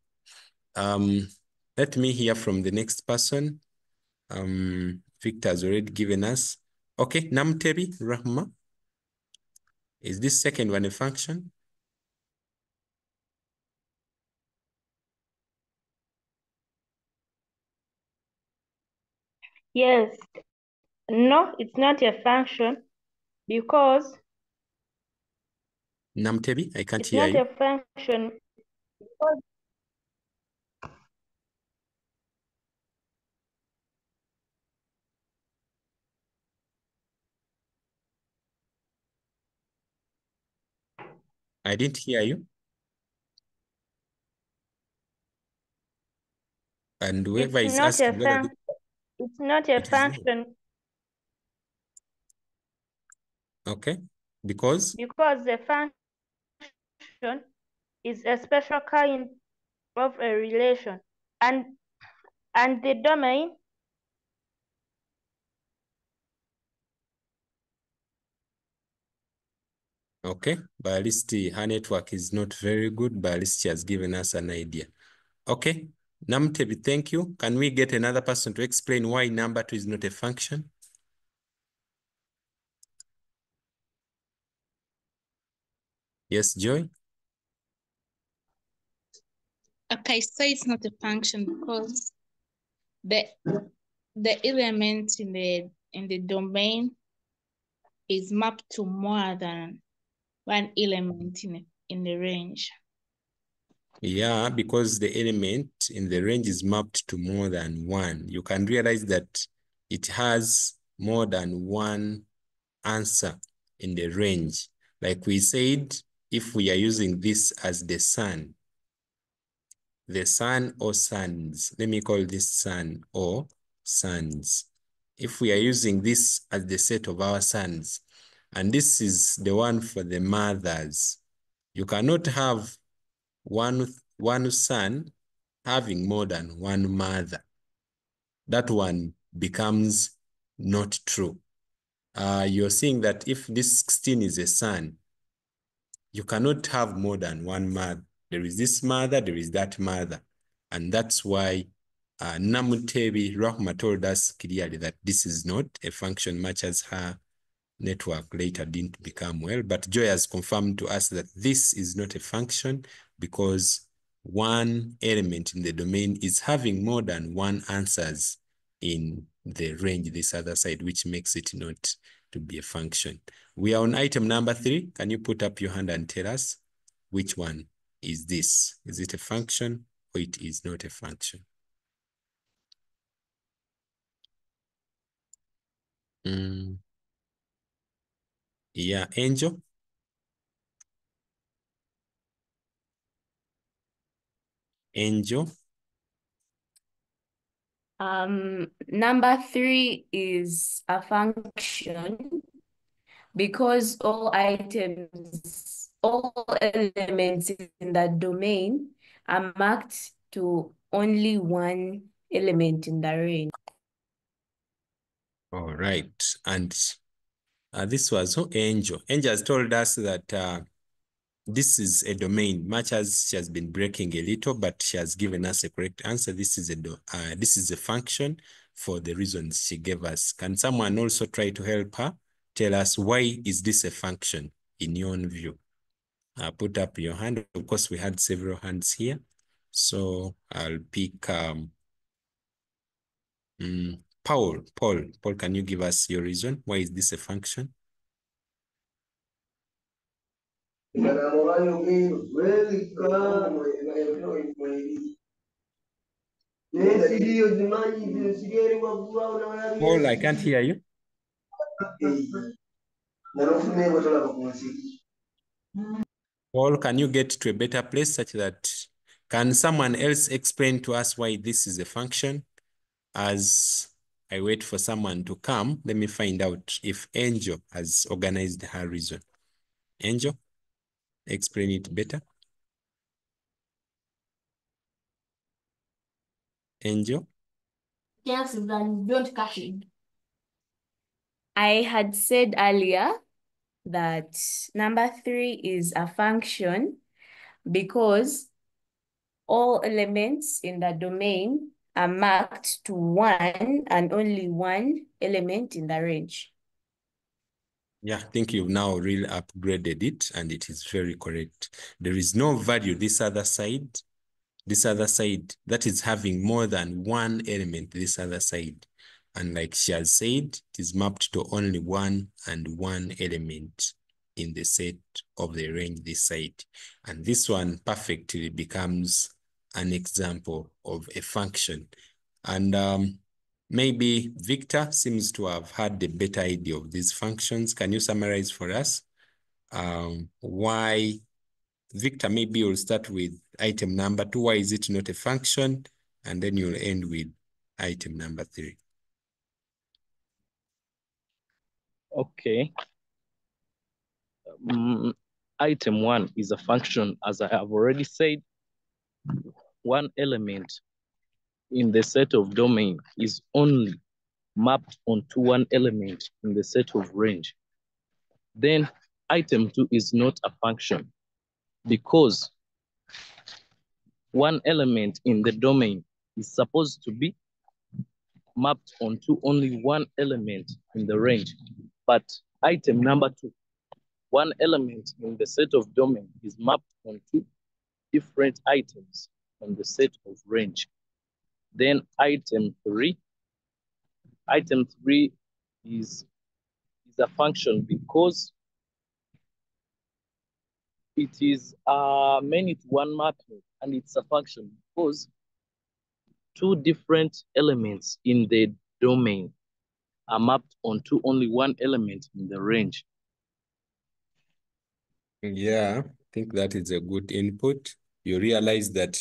Let me hear from the next person. Victor has already given us. Okay, Namtebi Rahma. Is this second one a function? Yes. No, it's not a function because Namtebi, I can't it's hear not you. a function because I didn't hear you. And whoever It's is not a asking whether function. It's not a it is not. function Okay, because because the function is a special kind of a relation, and the domain okay, Balisti, her network is not very good. Balisti has given us an idea. Okay, Namtebi, thank you. Can we get another person to explain why number 2 is not a function? Yes, Joy? Okay, so it's not a function because the element in the domain is mapped to more than one element in the range. Yeah, because the element in the range is mapped to more than one. You can realize that it has more than one answer in the range. Like we said, if we are using this as the sun or suns, let me call this sun or suns. If we are using this as the set of our sons, and this is the one for the mothers, you cannot have one son having more than one mother. That one becomes not true. You're seeing that if this 16 is a son, you cannot have more than one mother. There is this mother, there is that mother. And that's why Namutebi Rahma told us clearly that this is not a function, much as her network later didn't become well. But Joy has confirmed to us that this is not a function because one element in the domain is having more than one answers in the range, this other side, which makes it not to be a function. We are on item number 3. Can you put up your hand and tell us which one is this? Is it a function or it is not a function? Yeah, Angel? Angel? Number 3 is a function because all elements in that domain are marked to only one element in the range. All right. And this was Angel. Angel has told us that this is a domain, much as she has been breaking a little, but she has given us a correct answer. This is a function for the reasons she gave us. Can someone also try to help her? Tell us, why is this a function in your own view? Put up your hand. Of course, we had several hands here. So I'll pick Paul. Paul, can you give us your reason? Why is this a function? Paul, I can't hear you. Paul, can you get to a better place such that, can someone else explain to us why this is a function? As I wait for someone to come, let me find out if Angel has organized her reason. Angel, explain it better. Angel? Yes, then don't catch it. I had said earlier that number 3 is a function because all elements in the domain are marked to one and only one element in the range. Yeah, I think you've now really upgraded it and it is very correct. There is no value this other side that is having more than one element this other side. And like she has said, it is mapped to only one and one element in the set of the range this side. And this one perfectly becomes an example of a function. And maybe Victor seems to have had a better idea of these functions. Can you summarize for us why Victor, maybe you'll start with item number 2. Why is it not a function? And then you'll end with item number 3. Okay. Item 1 is a function, as I have already said. One element in the set of domain is only mapped onto one element in the set of range. Then item 2 is not a function because one element in the domain is supposed to be mapped onto only one element in the range. But item number 2, one element in the set of domain is mapped onto different items on the set of range. Then item 3 is a function because it is a many-to-one mapping, and it's a function because two different elements in the domain are mapped onto only one element in the range. Yeah, I think that is a good input. You realize that,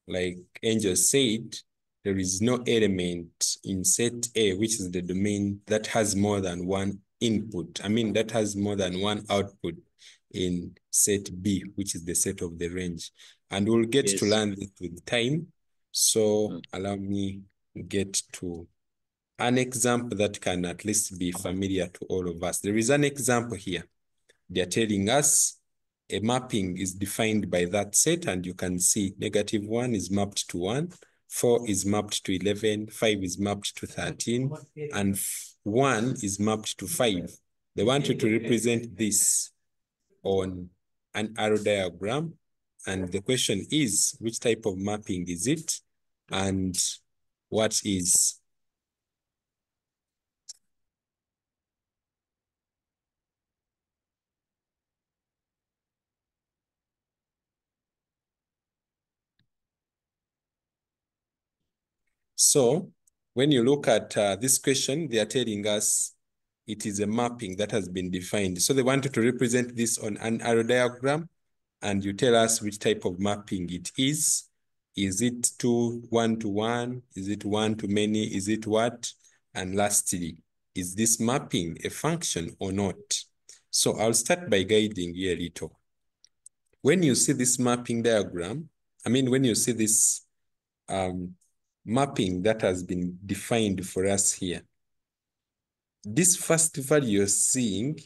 like Angel said, there is no element in set A, which is the domain, that has more than one input. I mean, that has more than one output in set B, which is the set of the range. And we'll get to learn this with time. So allow me to get to an example that can at least be familiar to all of us. There is an example here. They're telling us a mapping is defined by that set, and you can see -1 is mapped to 1, 4 is mapped to 11, 5 is mapped to 13, and 1 is mapped to 5. They want you to represent this on an arrow diagram, and the question is, which type of mapping is it, and what is? So when you look at this question, they are telling us it is a mapping that has been defined. So they wanted to represent this on an arrow diagram, and you tell us which type of mapping it is. Is it 1-to-1? Is it one-to-many? Is it what? And lastly, is this mapping a function or not? So I'll start by guiding you a little. When you see this mapping diagram, when you see this mapping that has been defined for us here, this first value you're seeing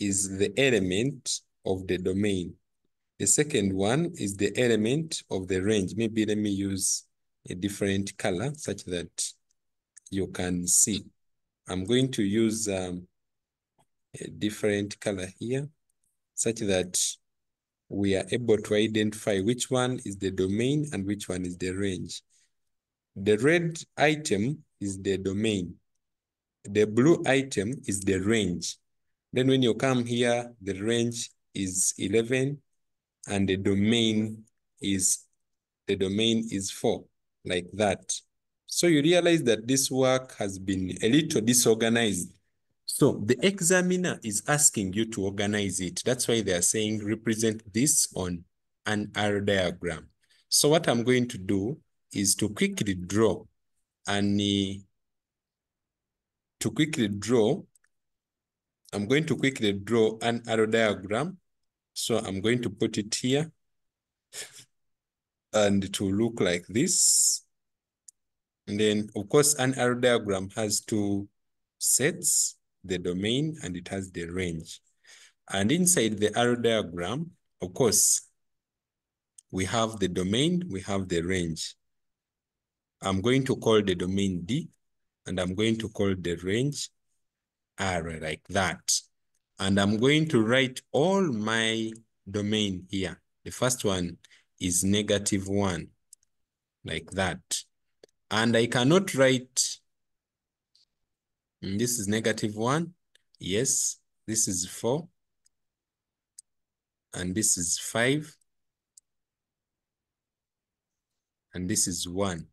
is the element of the domain. The second one is the element of the range. Maybe let me use a different color such that you can see. I'm going to use a different color here such that we are able to identify which one is the domain and which one is the range. The red item is the domain. The blue item is the range. Then when you come here, the range is 11 and the domain is 4, like that. So you realize that this work has been a little disorganized. So the examiner is asking you to organize it. That's why they are saying represent this on an arrow diagram. So what I'm going to do is to quickly draw I'm going to quickly draw an arrow diagram. So I'm going to put it here and it will look like this. And then, of course, an arrow diagram has two sets, the domain and it has the range. And inside the arrow diagram, of course, we have the domain, we have the range. I'm going to call the domain D, and I'm going to call the range R, like that. And I'm going to write all my domain here. The first one is -1, like that. And I cannot write, this is -1. Yes, this is 4. And this is 5. And this is 1.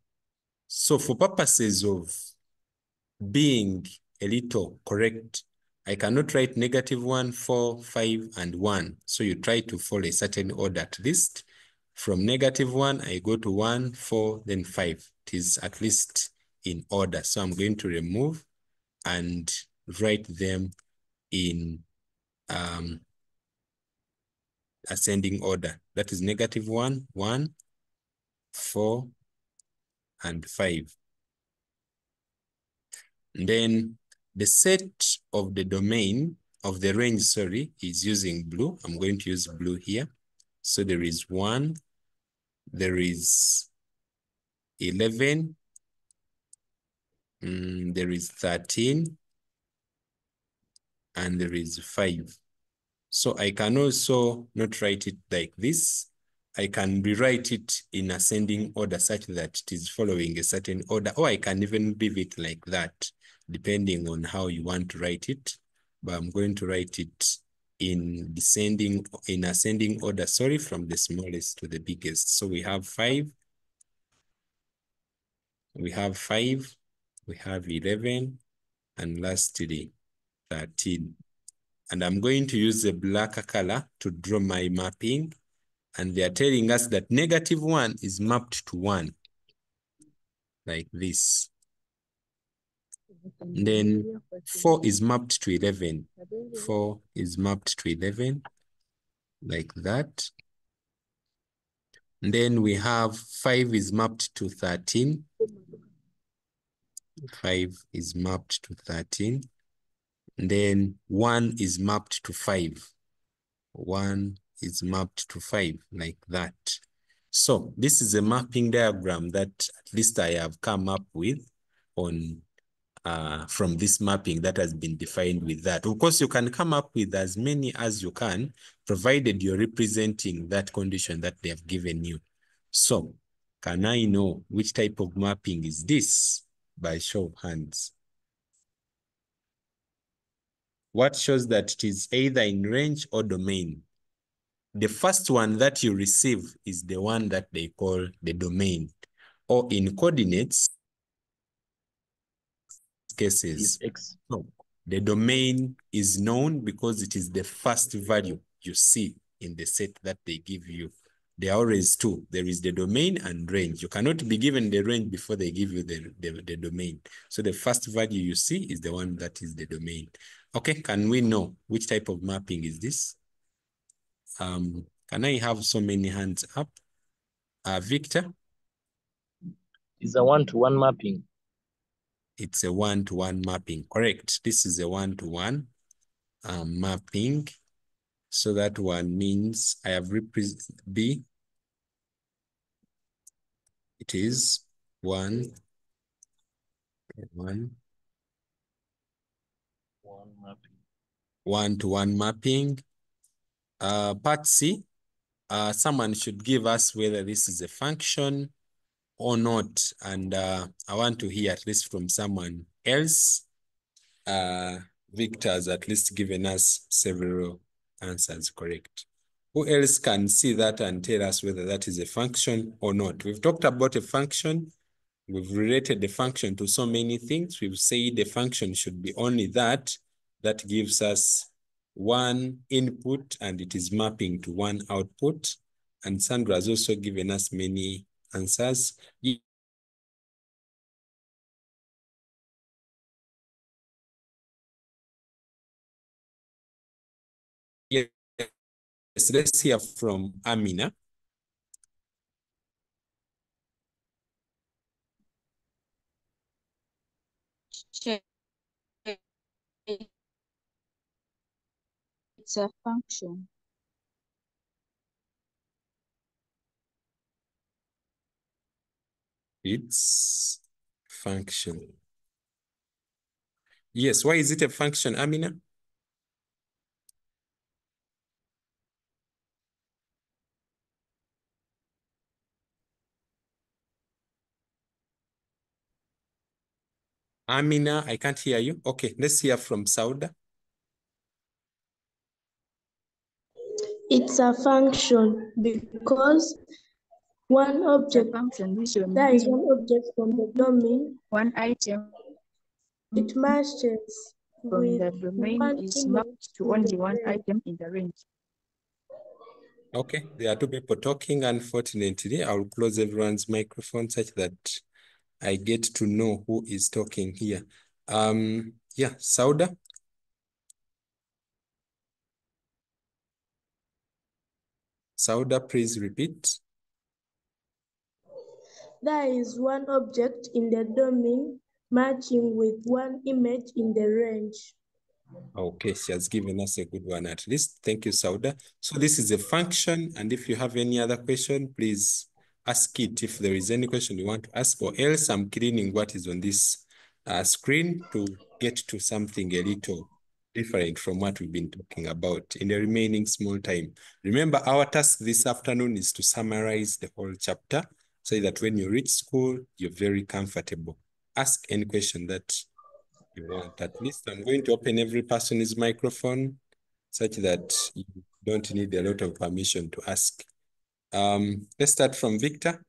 So for purposes of being a little correct, I cannot write -1, 4, 5, and 1. So you try to follow a certain order at least. From -1, I go to 1, 4, then 5. It is at least in order. So I'm going to remove and write them in ascending order. That is -1, 1, 4, and 5. And then the set of the domain of the range, sorry, is using blue. I'm going to use blue here. So there is 1, there is 11, there is 13, and there is 5. So I can also not write it like this. I can rewrite it in ascending order such that it is following a certain order, or I can even leave it like that, depending on how you want to write it. But I'm going to write it in ascending order, sorry, from the smallest to the biggest. So we have 5, we have 5, we have 11, and lastly 13. And I'm going to use the blacker color to draw my mapping. And they are telling us that -1 is mapped to 1, like this. And then 4 is mapped to 11. 4 is mapped to 11, like that. And then we have 5 is mapped to 13. 5 is mapped to 13. And then 1 is mapped to 5. 1 is mapped to 5, like that. So this is a mapping diagram that at least I have come up with on from this mapping that has been defined with that. Of course, you can come up with as many as you can, provided you're representing that condition that they have given you. So can I know which type of mapping is this by show of hands? What shows that it is either in range or domain? The first one that you receive is the one that they call the domain, or in coordinates cases. So the domain is known because it is the first value you see in the set that they give you. There are always two. There is the domain and range. You cannot be given the range before they give you the domain. So the first value you see is the one that is the domain. Okay, can we know which type of mapping is this? Can I have so many hands up? Victor? It's a one-to-one mapping. It's a one-to-one mapping, correct. This is a one-to-one mapping. So that one means I have represented B. It is one-to-one mapping. Part C, someone should give us whether this is a function or not. And I want to hear at least from someone else. Victor has at least given us several answers correct. Who else can see that and tell us whether that is a function or not? We've talked about a function. We've related the function to so many things. We've said the function should be only that gives us one input and it is mapping to one output. And Sandra has also given us many answers. Yes, let's hear from Amina. It's a function. It's function. Yes, why is it a function, Amina? Amina, I can't hear you. Okay, let's hear from Sauda. It's a function because one object, there is one object from the domain, one item. It matches from the domain one is mapped image to in only the one range. item in the range. Okay, there are two people talking. Unfortunately, I'll close everyone's microphone such that I get to know who is talking here. Yeah, Sauda. Sauda, please repeat. There is one object in the domain matching with one image in the range. Okay, she has given us a good one at least. Thank you, Sauda. So this is a function, and if you have any other question, please ask it if there is any question you want to ask, or else I'm cleaning what is on this screen to get to something a little different from what we've been talking about in the remaining small time. Remember, our task this afternoon is to summarize the whole chapter so that when you reach school, you're very comfortable. Ask any question that you want. At least I'm going to open every person's microphone such that you don't need a lot of permission to ask. Let's start from Victor.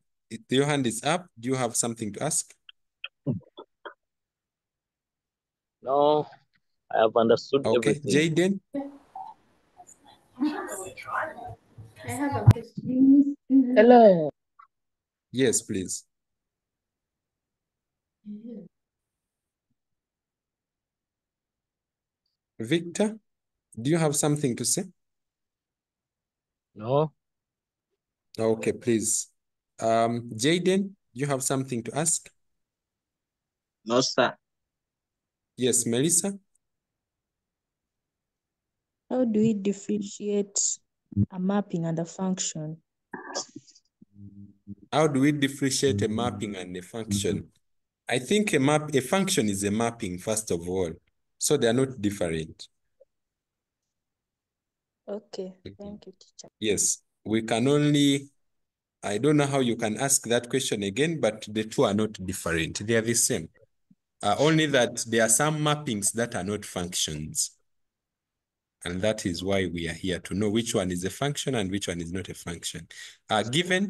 Your hand is up. Do you have something to ask? No, I have understood Okay, everything. Jaden. I have a question. Hello. Yes, please. Victor, do you have something to say? No. Okay, please. Jaden, do you have something to ask? No, sir. Yes, Melissa. How do we differentiate a mapping and a function? How do we differentiate a mapping and a function? I think a function is a mapping, first of all. So they are not different. Okay, thank you, teacher. Yes, we can only, I don't know how you can ask that question again, but the two are not different. They are the same. Only that there are some mappings that are not functions. And that is why we are here, to know which one is a function and which one is not a function. Given.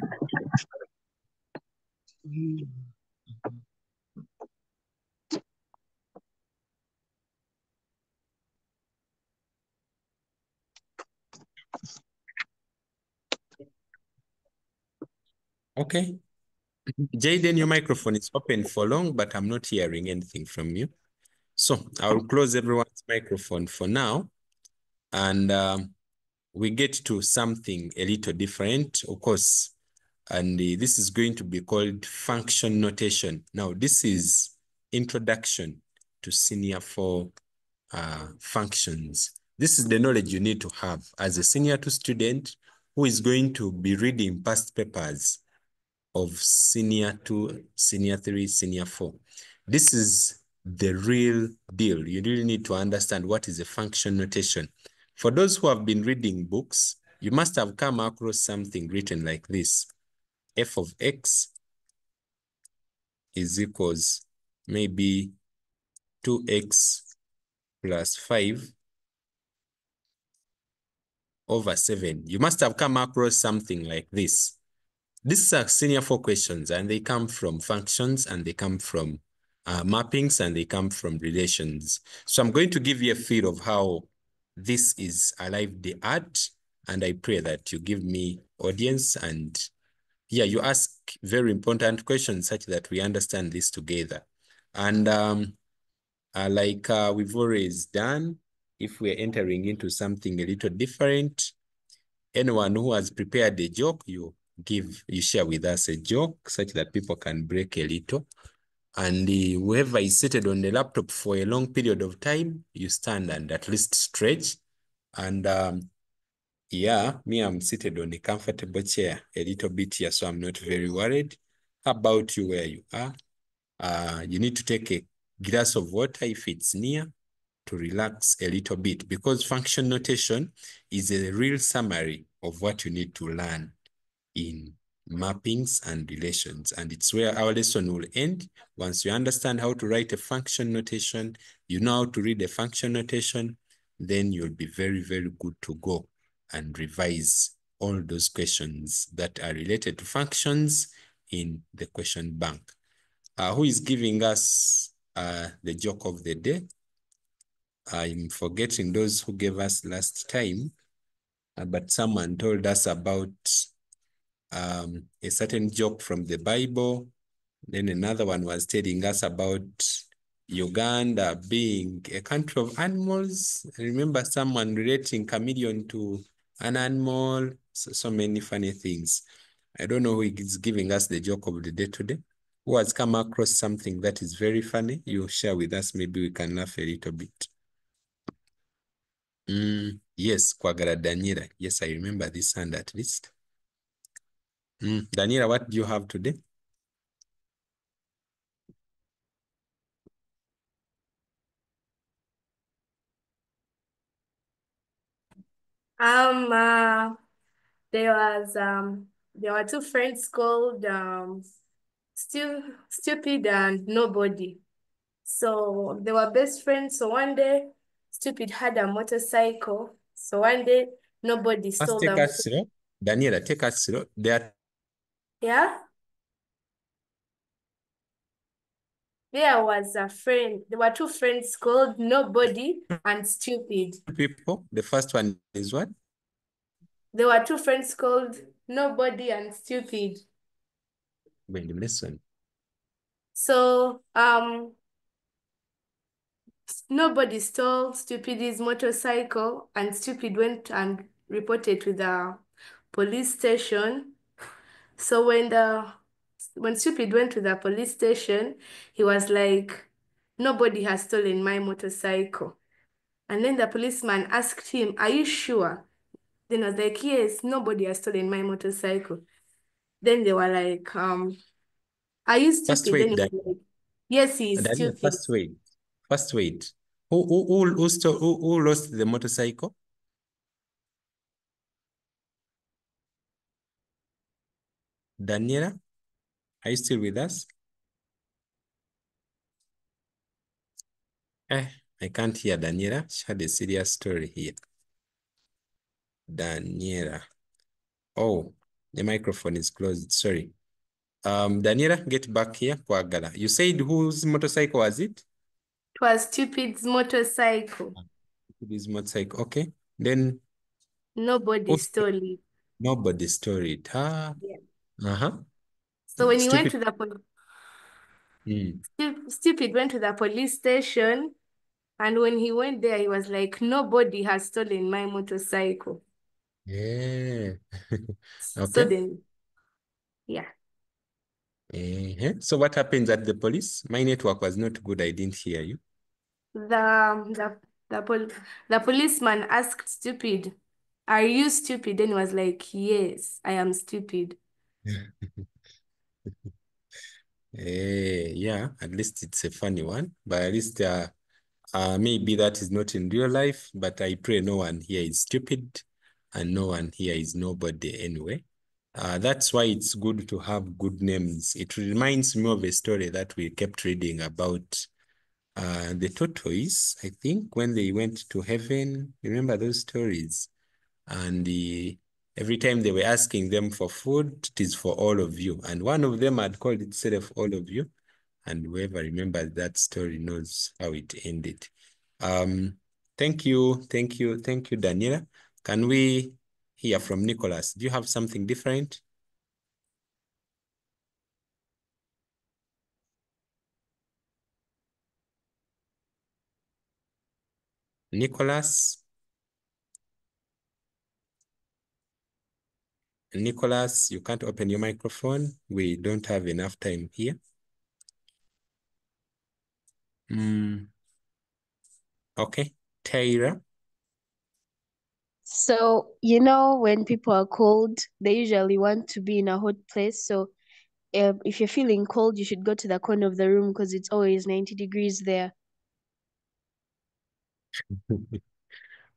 Okay. Jaden, your microphone is open for long, but I'm not hearing anything from you. So I'll close everyone's microphone for now. And we get to something a little different, of course. And this is going to be called function notation. Now, this is introduction to Senior 4 functions. This is the knowledge you need to have as a Senior 2 student who is going to be reading past papers of Senior 2, Senior 3, Senior 4. This is the real deal. You really need to understand what is a function notation. For those who have been reading books, you must have come across something written like this. F of x is equals maybe 2x plus 5 over 7. You must have come across something like this. These are Senior 4 questions, and they come from functions, and they come from mappings, and they come from relations. So I'm going to give you a feel of how this is alive the art, and I pray that you give me audience, and yeah, you ask very important questions such that we understand this together. And like we've always done, if we're entering into something a little different, anyone who has prepared a joke, you share with us a joke such that people can break a little. And whoever is seated on the laptop for a long period of time, you stand and at least stretch. And yeah, me, I'm seated on a comfortable chair a little bit here, so I'm not very worried. How about you where you are? You need to take a glass of water if it's near to relax a little bit, because function notation is a real summary of what you need to learn in mappings and relations. And it's where our lesson will end. Once you understand how to write a function notation, you know how to read a function notation, then you'll be very, very good to go and revise all those questions that are related to functions in the question bank. Who is giving us the joke of the day? I'm forgetting those who gave us last time, but someone told us about a certain joke from the Bible. Then another one was telling us about Uganda being a country of animals. I remember someone relating chameleon to an animal. So many funny things. I don't know who is giving us the joke of the day today. Who has come across something that is very funny? You share with us. Maybe we can laugh a little bit. Yes, Kwagara Daniela. Yes, I remember this hand at least. Daniela, what do you have today? There were two friends called Stupid and Nobody. So they were best friends. So one day, Stupid had a motorcycle. So one day, Nobody First, stole take the us slow. Daniela, take us slow. Yeah? There were two friends called Nobody and Stupid. People. The first one is what? There were two friends called Nobody and Stupid. When you listen. So, Nobody stole Stupid's motorcycle, and Stupid went and reported to the police station. So when Stupid went to the police station, he was like, "Nobody has stolen my motorcycle." And then the policeman asked him, "Are you sure?" Then I was like, "Yes, nobody has stolen my motorcycle." Then they were like, "Are you First, stupid?" wait, Then he was like, "Yes, he is Daniela, stupid." First, wait. Who lost the motorcycle? Daniela, are you still with us? I can't hear Daniela. She had a serious story here. Daniela. Oh, the microphone is closed. Sorry. Daniela, get back here. Kwagala. You said whose motorcycle was it? It was Stupid's motorcycle. Stupid's motorcycle. Okay. Then Nobody stole it. Nobody stole it. Yeah. So when he went to the Stupid went to the police station, and when he went there, he was like, "Nobody has stolen my motorcycle." Yeah. So Okay. then, yeah. So what happens at the police? My network was not good. I didn't hear you. The policeman asked Stupid, "Are you stupid?" Then he was like, "Yes, I am stupid." Yeah, at least it's a funny one, but at least maybe that is not in real life, but I pray no one here is stupid and no one here is nobody anyway. That's why it's good to have good names. It reminds me of a story that we kept reading about the tortoise, I think, when they went to heaven. Remember those stories? And every time they were asking them for food, it is for all of you. And one of them had called itself all of you. And whoever remembers that story knows how it ended. Thank you, Daniela. Can we hear from Nicholas? Do you have something different? Nicholas, you can't open your microphone. We don't have enough time here. Okay, Tyra. So, when people are cold, they usually want to be in a hot place. So, if you're feeling cold, you should go to the corner of the room because it's always 90 degrees there.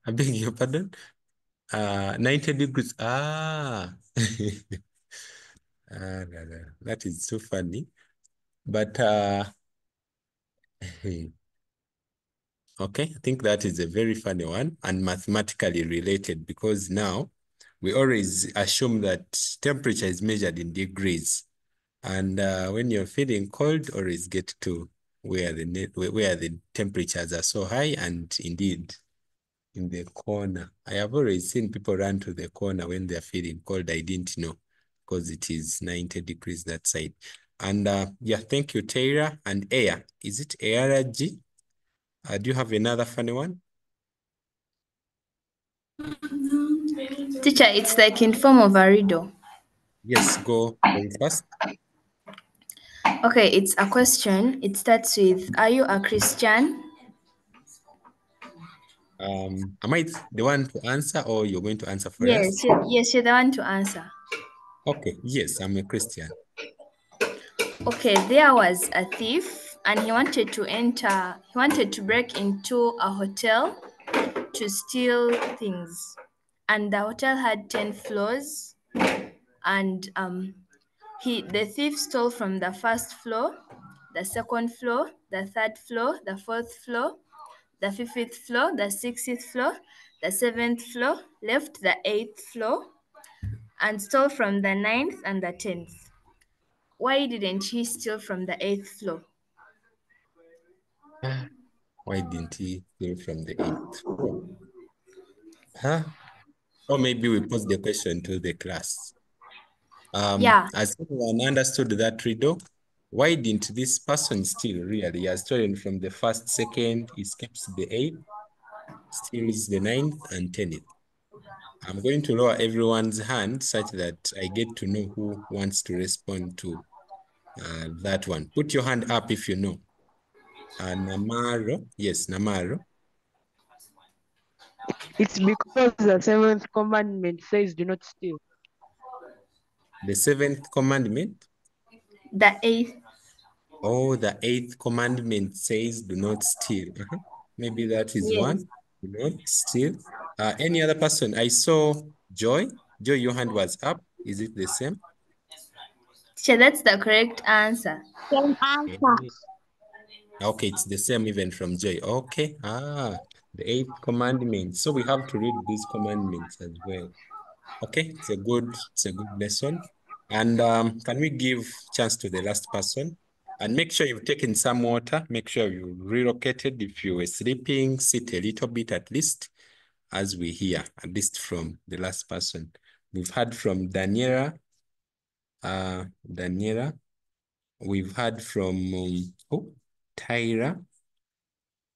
I beg your pardon? 90 degrees. That is so funny. But okay, I think that is a very funny one and mathematically related, because now we always assume that temperature is measured in degrees. And when you're feeling cold, always get to where the temperatures are so high, and indeed in the corner. I have always seen people run to the corner when they're feeling cold. I didn't know because it is 90 degrees that side. And yeah, thank you, Tara. And Air. Is it ARG? Do you have another funny one? Teacher, it's like in form of a riddle. Yes, go first. Okay, it's a question. It starts with, are you a Christian? Am I the one to answer, or you're going to answer for us? Yes, you're the one to answer. Okay, yes, I'm a Christian. Okay, there was a thief and he wanted to break into a hotel to steal things. And the hotel had 10 floors, and the thief stole from the first floor, the second floor, the third floor, the fourth floor, the fifth floor, the sixth floor, the seventh floor, left the 8th floor, and stole from the 9th and the 10th. Why didn't he steal from the 8th floor? Why didn't he steal from the 8th floor? Huh? Or maybe we pose the question to the class. Yeah. Has anyone understood that riddle? Why didn't this person steal really? He has stolen from the first, second, he skips the 8th, steals the 9th and 10th. I'm going to lower everyone's hand such that I get to know who wants to respond to that one. Put your hand up if you know. Namaro, yes, Namaro. It's because the 7th commandment says do not steal. The 7th commandment? The 8th. Oh, the 8th commandment says do not steal. Maybe that is one. Do not steal. Any other person? I saw Joy. Joy, your hand was up. Is it the same? So that's the correct answer. Same answer. Okay, it's the same even from Joy. Okay. The 8th commandment. So we have to read these commandments as well. Okay, it's a good lesson. And can we give chance to the last person? And make sure you've taken some water. Make sure you relocated. If you were sleeping, sit a little bit at least as we hear, at least from the last person. We've heard from Daniela. We've heard from Tyra.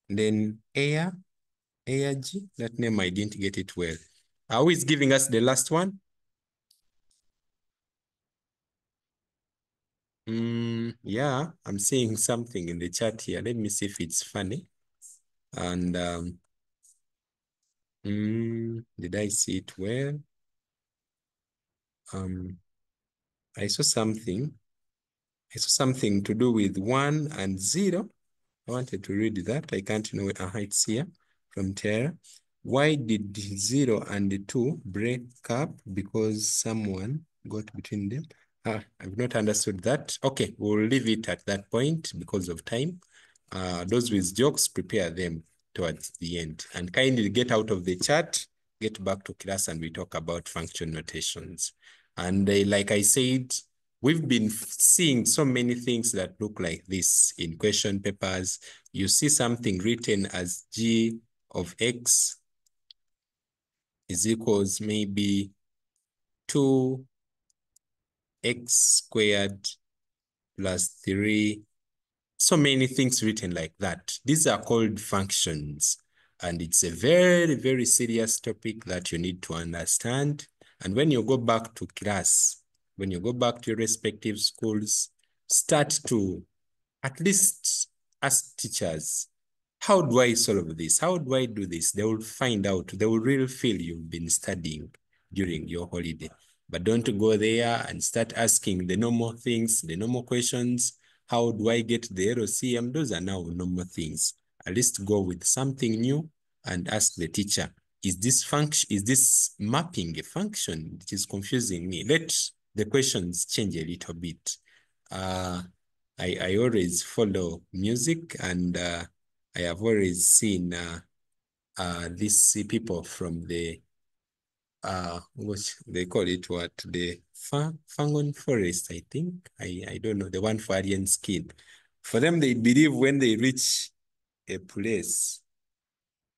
Then ARG. That name, I didn't get it well. Who is giving us the last one? Yeah, I'm seeing something in the chat here. Let me see if it's funny. And did I see it well? I saw something. To do with 1 and 0. I wanted to read that. I can't know. It's here from Tara. Why did 0 and 2 break up? Because someone got between them. I've not understood that. Okay, we'll leave it at that point because of time. Those with jokes, prepare them towards the end. And kindly get out of the chat, get back to class, and we talk about function notations. And like I said, we've been seeing so many things that look like this in question papers. You see something written as g of x is equals maybe 2x squared plus 3. So many things written like that. These are called functions. And it's a very, very serious topic that you need to understand. And when you go back to class, when you go back to your respective schools, start to at least ask teachers, how do I solve this? How do I do this? They will find out. They will really feel you've been studying during your holiday. But don't go there and start asking the normal things, the normal questions. How do I get the LCM? Those are now normal things. At least go with something new and ask the teacher, is this mapping a function? It is confusing me. Let the questions change a little bit. I always follow music, and I have always seen these people from the what they call it, the Fangon Forest, I think. I don't know, the one for alien skin. For them, they believe when they reach a place,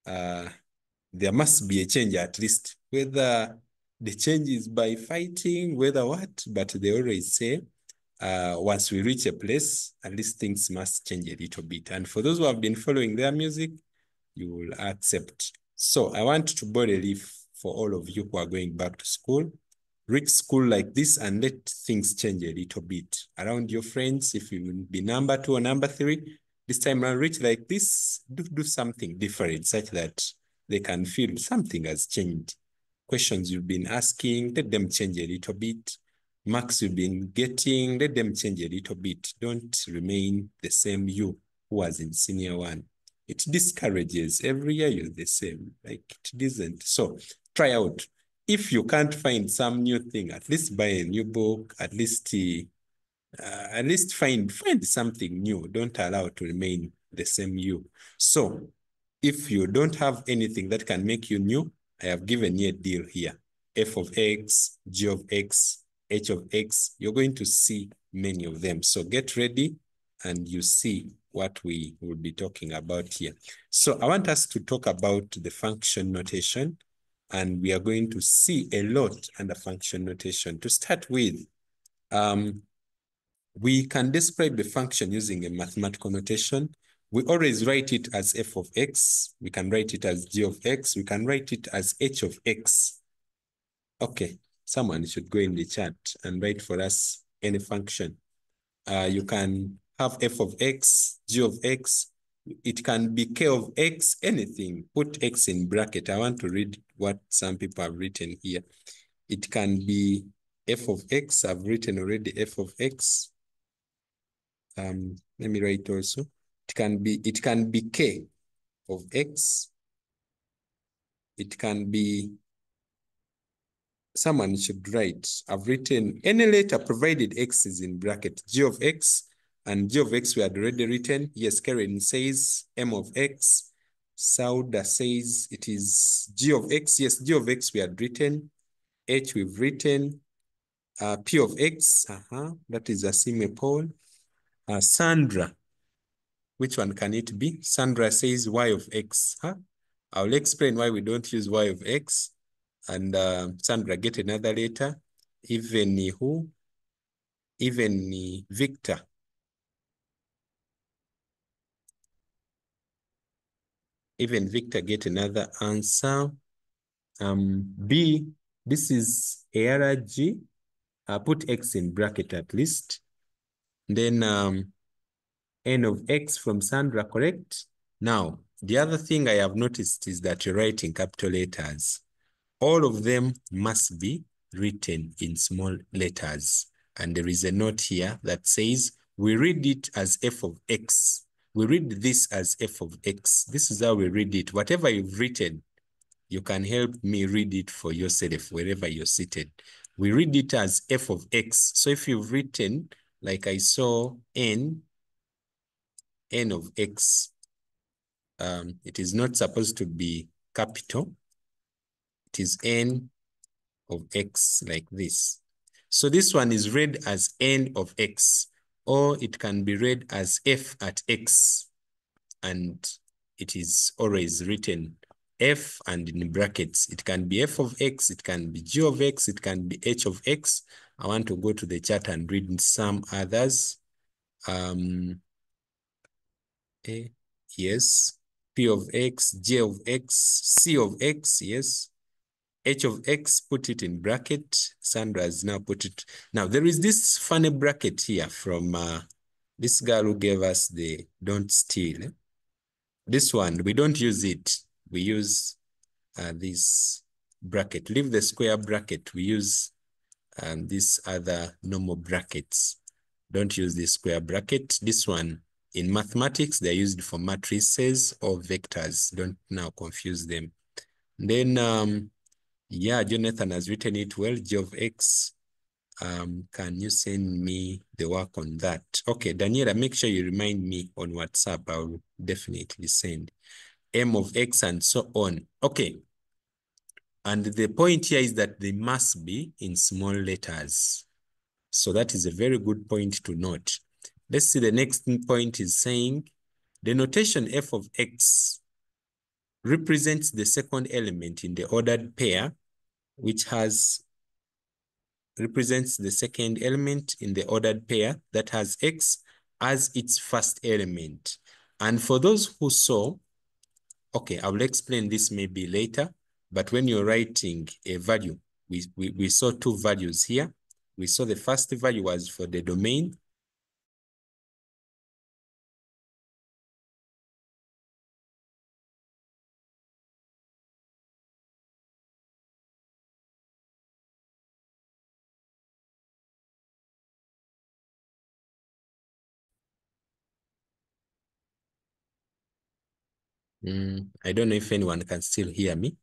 there must be a change at least, whether the change is by fighting, whether what, but they always say, once we reach a place, at least things must change a little bit. And for those who have been following their music, you will accept. So I want to boil a leaf for all of you who are going back to school. Reach school like this and let things change a little bit. Around your friends, if you will be number 2 or number 3, this time around reach like this, do something different such that they can feel something has changed. Questions you've been asking, let them change a little bit. Marks you've been getting, let them change a little bit. Don't remain the same you who was in senior 1. It discourages. Every year you're the same. Like, it isn't. So try out. If you can't find some new thing, at least buy a new book, at least find something new. Don't allow it to remain the same you. So if you don't have anything that can make you new, I have given you a deal here. F of x, g of x, h of x. You're going to see many of them. So get ready and you see what we will be talking about here. So I want us to talk about the function notation, and we are going to see a lot under function notation. To start with, we can describe the function using a mathematical notation. We always write it as f of x. We can write it as g of x. We can write it as h of x. Okay, someone should go in the chat and write for us any function. You can have f of x, g of x. It can be k of x, anything. Put x in bracket. I want to read what some people have written here. It can be f of x. I've written already f of x. Let me write also. It can be k of x. It can be, someone should write, I've written any letter provided x is in bracket, g of x, and g of x we had already written. Yes, Karen says m of x. Sauda says it is g of x. Yes, g of x we had written. H we've written. P of x, that is Asime Paul. Sandra, which one can it be? Sandra says y of x. I'll explain why we don't use y of x. And Sandra, get another letter. Even who? Even Victor. Even Victor, get another answer. B, this is ARG. Put x in bracket at least. Then n of x from Sandra, correct? Now, the other thing I have noticed is that you're writing capital letters. All of them must be written in small letters. And there is a note here that says, we read it as f of x. We read this as f of x. This is how we read it. Whatever you've written, you can help me read it for yourself wherever you're seated. We read it as f of x. So if you've written, like I saw, n of x, it is not supposed to be capital. It is n of x like this. So this one is read as n of x, or it can be read as f at x, and it is always written f and in brackets. It can be f of x, it can be g of x, it can be h of x. I want to go to the chat and read some others. Yes, p of x, j of x, c of x, yes. H of x, put it in bracket. Sandra has now put it. Now, there is this funny bracket here from this girl who gave us the don't steal. This one, we don't use it. We use this bracket. Leave the square bracket. We use these other normal brackets. Don't use this square bracket. This one, in mathematics, they're used for matrices or vectors. Don't now confuse them. Then, yeah, Jonathan has written it well. G of x. Can you send me the work on that? Okay, Daniela, make sure you remind me on WhatsApp. I'll definitely send. M of x and so on. Okay. And the point here is that they must be in small letters. So that is a very good point to note. let's see, the next point is saying the notation f of x represents the second element in the ordered pair, which represents the second element in the ordered pair that has x as its first element. And for those who saw, okay, I will explain this maybe later, but when you're writing a value, we saw two values here. We saw the first value was for the domain. I don't know if anyone can still hear me.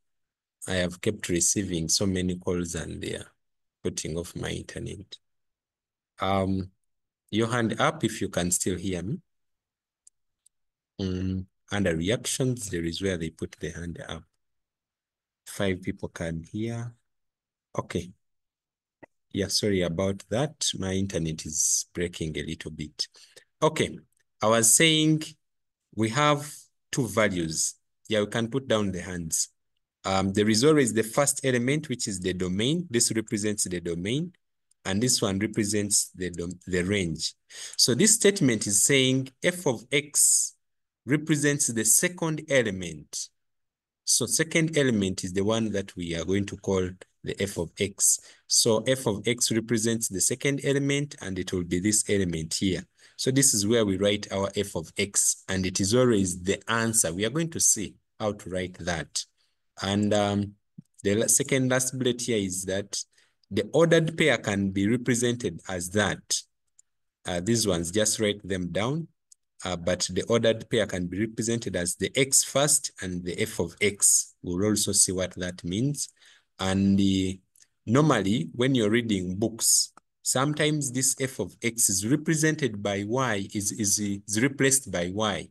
I have kept receiving so many calls and they are putting off my internet. Your hand up if you can still hear me. Under reactions, there is where they put the hand up. 5 people can hear. Okay. Yeah, sorry about that. My internet is breaking a little bit. Okay. I was saying we have two values. Yeah, we can put down the hands. There is always the first element, which is the domain. This represents the domain. And this one represents the range. So this statement is saying f of x represents the second element. So second element is the one that we are going to call the f of x. So f of x represents the second element, and it will be this element here. So this is where we write our f of x, and it is always the answer. We are going to see how to write that. And the second last bullet here is that the ordered pair can be represented as that. These ones, just write them down. But the ordered pair can be represented as the x first and the f of x. We'll also see what that means. And normally, when you're reading books, sometimes this f of x is represented by y, is replaced by y,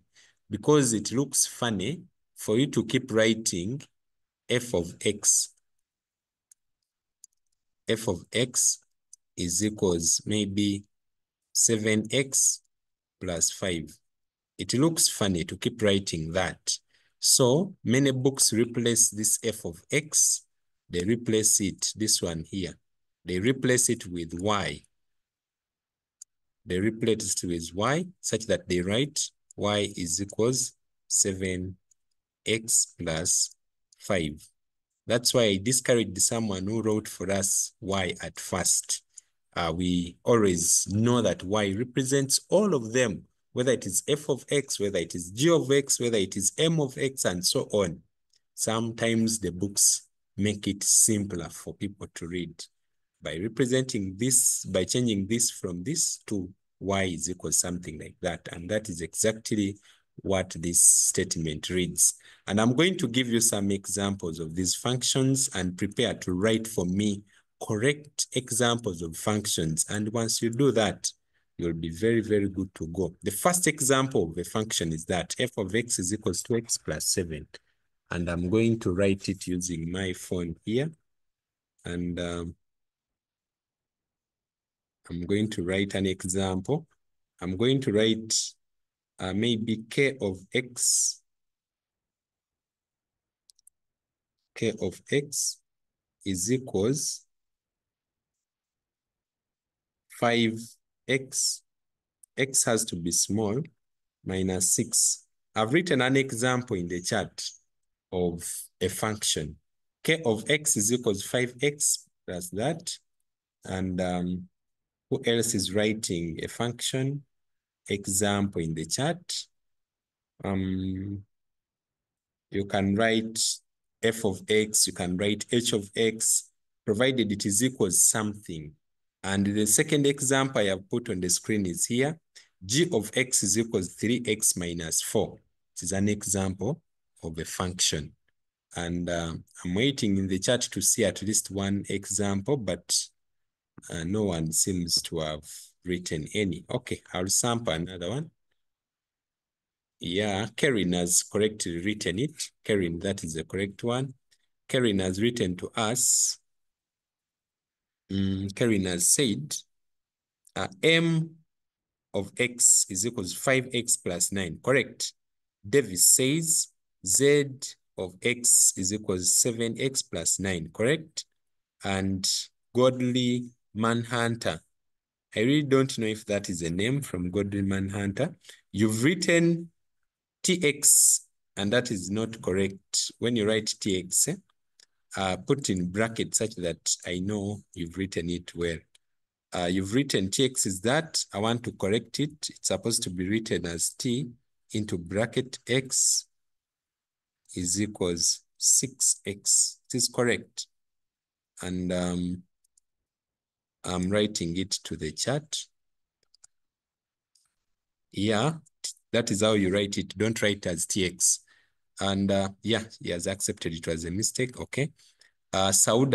because it looks funny for you to keep writing f of x. F of x is equals maybe 7x plus 5. It looks funny to keep writing that. So many books replace this f of x. They replace it, this one here. They replace it with y. They replace it with y such that they write y is equals 7x plus 5. That's why I discouraged someone who wrote for us y at first. We always know that y represents all of them, whether it is f of x, whether it is g of x, whether it is m of x, and so on. Sometimes the books make it simpler for people to read by representing this, by changing this from this to y is equal something like that. And that is exactly what this statement reads. And I'm going to give you some examples of these functions and prepare to write for me correct examples of functions. And once you do that, you'll be very, very good to go. The first example of a function is that f of x is equals to x plus 7. And I'm going to write it using my phone here. And I'm going to write an example. I'm going to write maybe k of x is equals 5x, x has to be small, minus 6. I've written an example in the chat of a function. K of x is equals 5x plus that. And who else is writing a function example in the chat? You can write f of x, you can write h of x, provided it is equals something. And the second example I have put on the screen is here. G of x is equals 3x minus 4. This is an example of a function. And I'm waiting in the chat to see at least one example, but no one seems to have written any. Okay, I'll sample another one. Yeah, Karen has correctly written it. Karen, that is the correct one. Karen has written to us. Karen has said, m of x is equals 5x plus 9, correct? Davis says z of x is equals 7x plus 9, correct? And Godly Manhunter, I really don't know if that is a name from Godly Manhunter. You've written tx, and that is not correct. When you write tx, put in brackets such that I know you've written it well. You've written tx is that. I want to correct it. It's supposed to be written as t into bracket x is equals 6x. It is correct. And I'm writing it to the chat. Yeah, that is how you write it. Don't write as tx. And yeah, he has accepted it was a mistake. Okay. Saud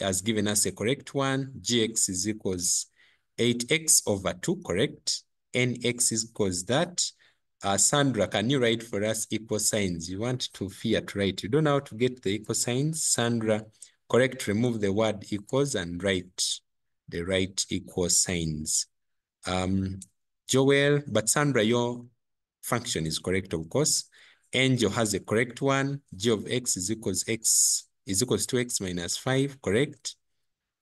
has given us a correct one. Gx is equals 8x over 2, correct? Nx is equals that. Sandra, can you write for us equal signs? You want to write. You don't know how to get the equal signs. Sandra, correct, remove the word equals and write the right equal signs. Joel, but Sandra, your function is correct, of course. Angel has a correct one. G of x is equals to x minus 5, correct?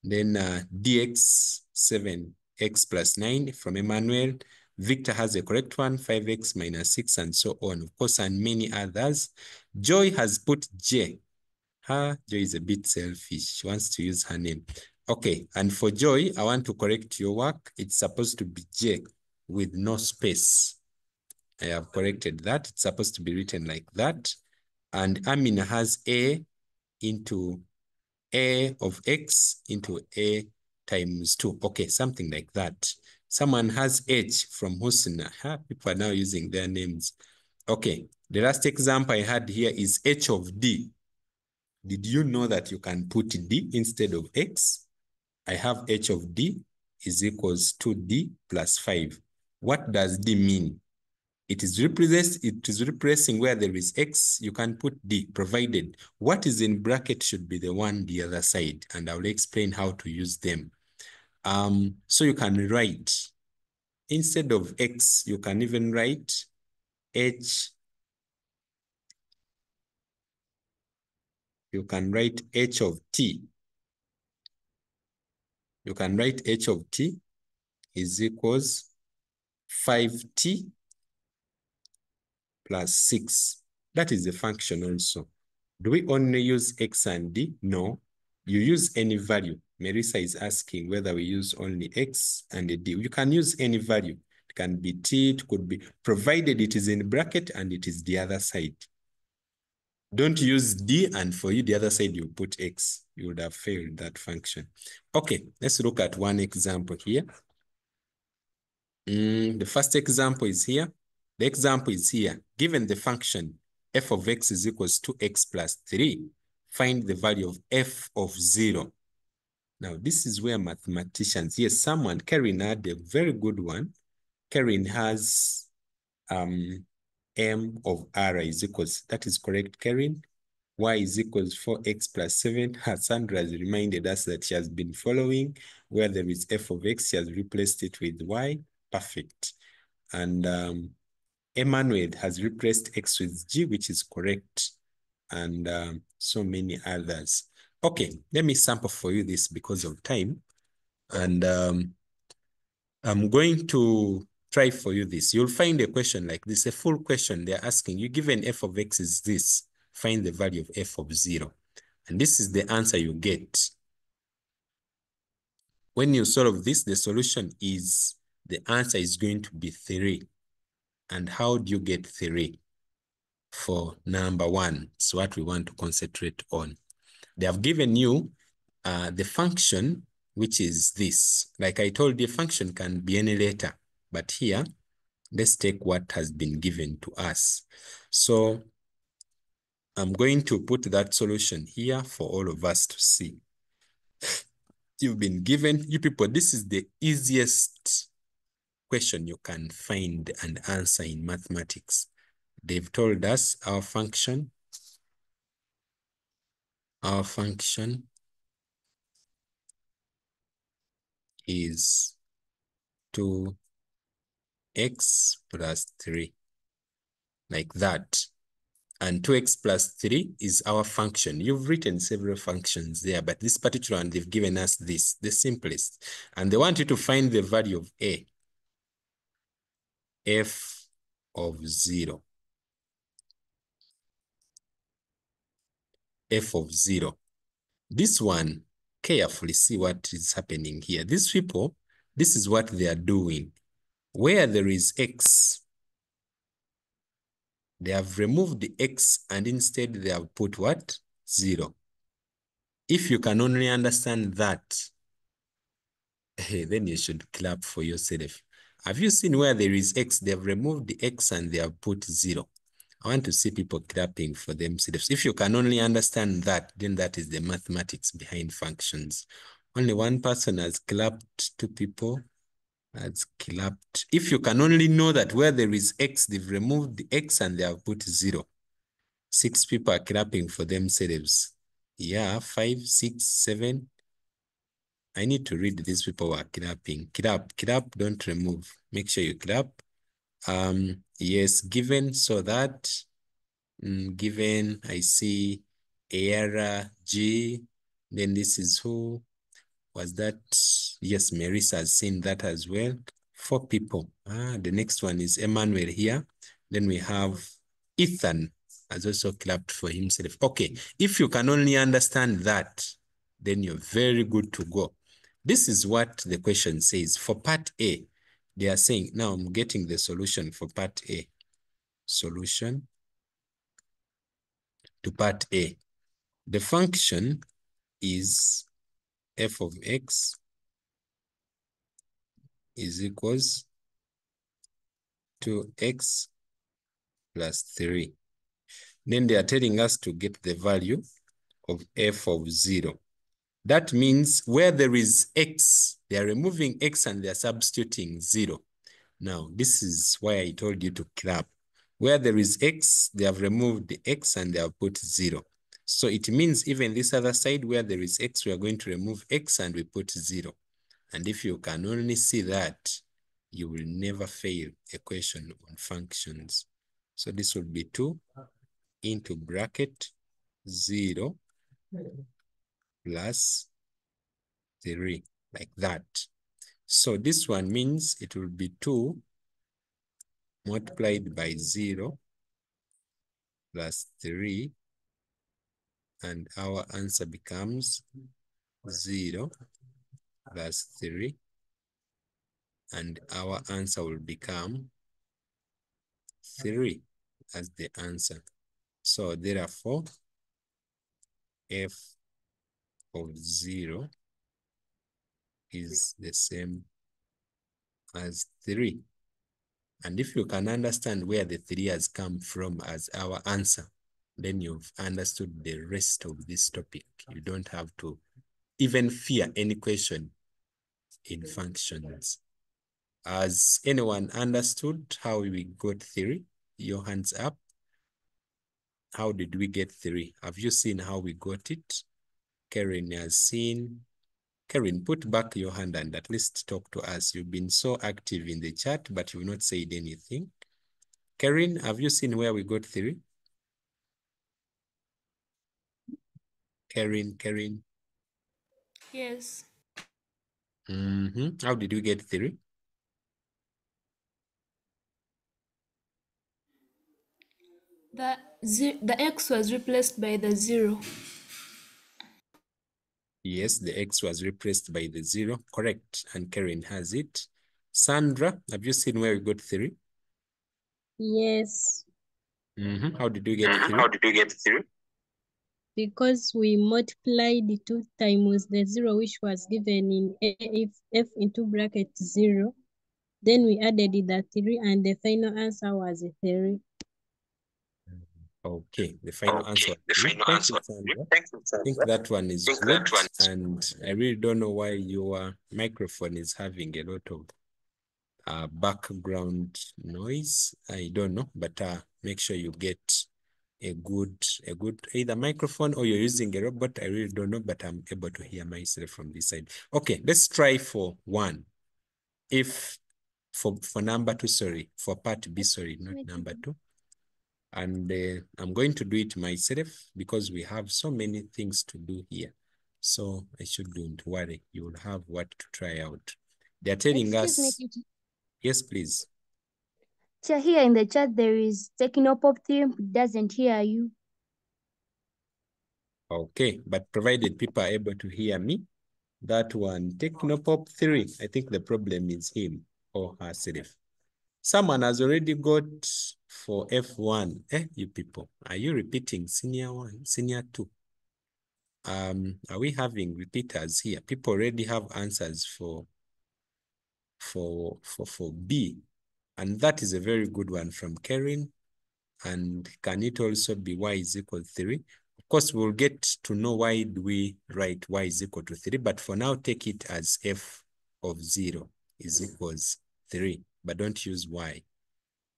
Then dx 7x plus 9 from Emmanuel. Victor has a correct one, 5x minus 6, and so on, of course, and many others. Joy has put J. Joy is a bit selfish. She wants to use her name. Okay, and for Joy, I want to correct your work. It's supposed to be J with no space. I have corrected that. It's supposed to be written like that. And Amina has A into A of X into A times 2. Okay, something like that. Someone has H from Husna. People are now using their names. Okay, the last example I had here is H of D. Did you know that you can put D instead of X? I have H of D is equals to D plus 5. What does D mean? It is replacing where there is X, you can put D, provided what is in bracket should be the one the other side, and I will explain how to use them. So you can write, instead of X, you can even write H. You can write H of T. You can write H of T is equals 5T plus 6. That is a function also. Do we only use X and D? No. You use any value. Marisa is asking whether we use only X and a D. You can use any value. It can be T, it could be, provided it is in bracket and it is the other side. Don't use D and for you, the other side, you put X. You would have failed that function. Okay, let's look at one example here. The first example is here. The example is here. Given the function f of x is equals to x plus 3, find the value of f of 0. Now, this is where mathematicians, yes, someone, Karen had a very good one. Karen has m of r is equals, that is correct, Karen. Y is equals 4x plus 7. Sandra has reminded us that she has been following. Where there is f of x, she has replaced it with y. Perfect. And Emmanuel has replaced x with g, which is correct. And so many others. Okay, let me sample for you this because of time. And I'm going to try for you this. You'll find a question like this, a full question. They're asking you, given f of x is this, find the value of f of 0. And this is the answer you get. When you solve this, the solution is, the answer is going to be 3. And how do you get 3? For number 1, it's what we want to concentrate on. They have given you the function, which is this. Like I told you, function can be any letter. But here, let's take what has been given to us. So I'm going to put that solution here for all of us to see. You've been given, you people, this is the easiest question you can find and answer in mathematics. They've told us our function is 2 x plus 3, like that. And 2x plus 3 is our function. You've written several functions there, but this particular one, they've given us this, the simplest. And they want you to find the value of a, f of 0. F of 0. This one, carefully see what is happening here. These people, this is what they are doing. Where there is x, they have removed the x and instead they have put what? 0. If you can only understand that, then you should clap for yourself. Have you seen where there is x, they have removed the x and they have put 0? I want to see people clapping for themselves. If you can only understand that, then that is the mathematics behind functions. Only one person has clapped, 2 people has clapped. If you can only know that where there is x, they've removed the x and they have put 0. 6 people are clapping for themselves. Yeah, 5, 6, 7. I need to read these people who are clapping. Clap, don't remove. Make sure you clap. Yes, given, so that, given, I see Era, G, then this is who was that? Yes, Marisa has seen that as well. 4 people. The next one is Emmanuel here. Then we have Ethan has also clapped for himself. Okay, if you can only understand that, then you're very good to go. This is what the question says. For part A, they are saying, now I'm getting the solution for part A. Solution to part A. The function is f of x is equals to x plus 3. Then they are telling us to get the value of f of 0. That means where there is x, they are removing x and they are substituting 0. Now, this is why I told you to clap. Where there is x, they have removed the x and they have put 0. So it means even this other side where there is x, we are going to remove x and we put 0. And if you can only see that, you will never fail a question on functions. So this would be 2 into bracket 0 plus 3, like that. So this one means it will be 2 multiplied by 0 plus 3, and our answer becomes 0 plus 3, and our answer will become 3 as the answer. So therefore, f of 0 is the same as 3. And if you can understand where the 3 has come from as our answer, then you've understood the rest of this topic. You don't have to even fear any question in functions. Has anyone understood how we got 3? Your hands up. How did we get 3? Have you seen how we got it? Karen has seen. Karen, put back your hand and at least talk to us. You've been so active in the chat, but you've not said anything. Karen, have you seen where we got 3? Karen. Yes. How did we get 3? The x was replaced by the 0. Yes, the x was replaced by the 0. Correct. And Karen has it. Sandra, have you seen where we got 3? Yes. How did we get 3? How did you get 3? Because we multiplied the 2 times the 0 which was given in f into bracket 0. Then we added the 3 and the final answer was 3. Okay, the final answer. Thank you, Sandra. I think that one is good. And I really don't know why your microphone is having a lot of background noise. I don't know, but make sure you get a good either microphone or you're using a robot. I really don't know, but I'm able to hear myself from this side. Okay, let's try for 1. If for number 2, sorry, for part B, sorry, not number 2. And I'm going to do it myself because we have so many things to do here. So I shouldn't worry. You will have what to try out. They're telling Excuse me, us. teacher. Yes, please. Teacher, here in the chat, there is Technopop 3 doesn't hear you. Okay, but provided people are able to hear me, that one, Technopop 3, I think the problem is him or herself. Someone has already got for F1. You people, are you repeating senior 1, senior 2? Are we having repeaters here? People already have answers for B, and that is a very good one from Karen. And can it also be y is equal to 3? Of course, we'll get to know why do we write y is equal to 3, but for now, take it as f of 0 is equals 3, but don't use y.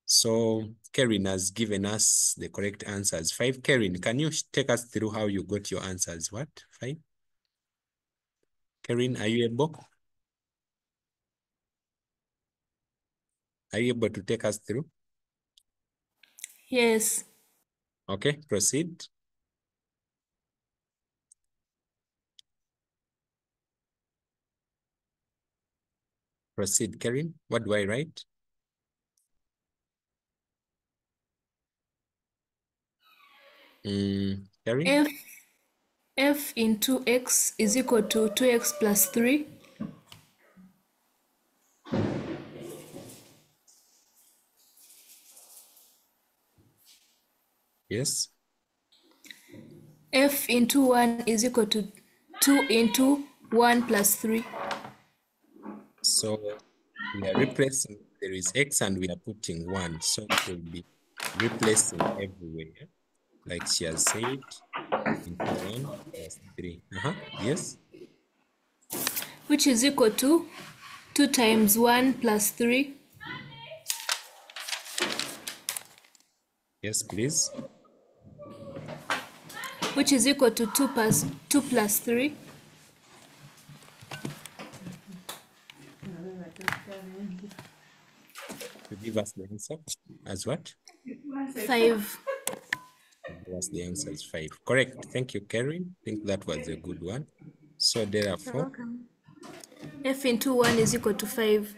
So Karen has given us the correct answers, 5. Karen, can you take us through how you got your answers? What, 5? Karen, are you able? Are you able to take us through? Yes. Okay, proceed. Proceed, Karen. What do I write? Karen? F into x is equal to 2x plus 3. Yes. F into 1 is equal to 2 into 1 plus 3. So we are replacing, there is x and we are putting 1. So it will be replacing everywhere. Like she has said, into 1 plus 3. Yes. Which is equal to 2 times 1 plus 3. Yes, please. Which is equal to 2 plus 3. To give us the answer as what? 5. Give us the answer is 5. Correct. Thank you, Karen. I think that was a good one. So therefore, F into 1 is equal to 5.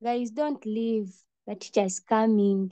Guys, don't leave. The teacher is coming.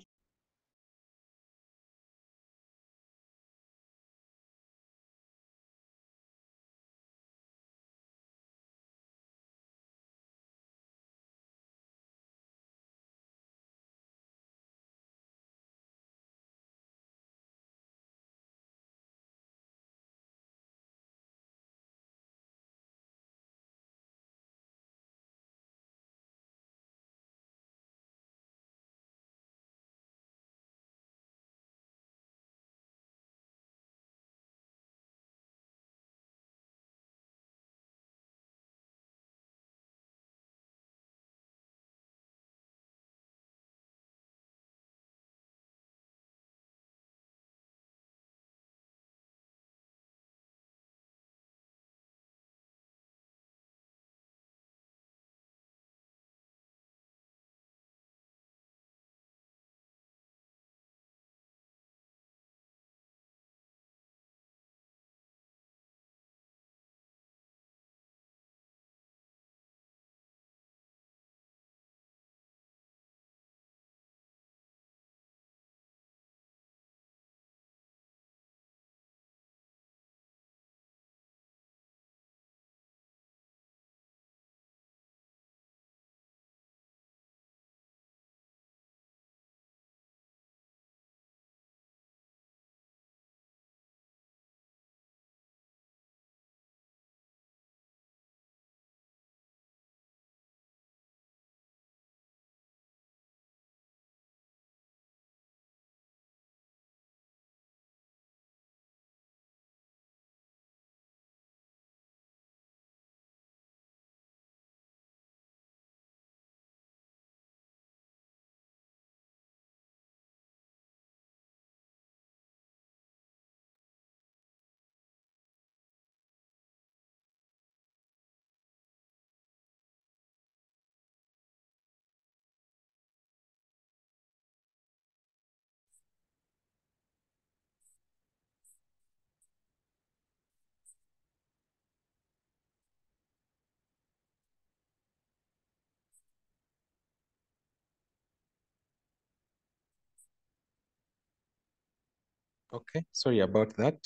Okay, sorry about that.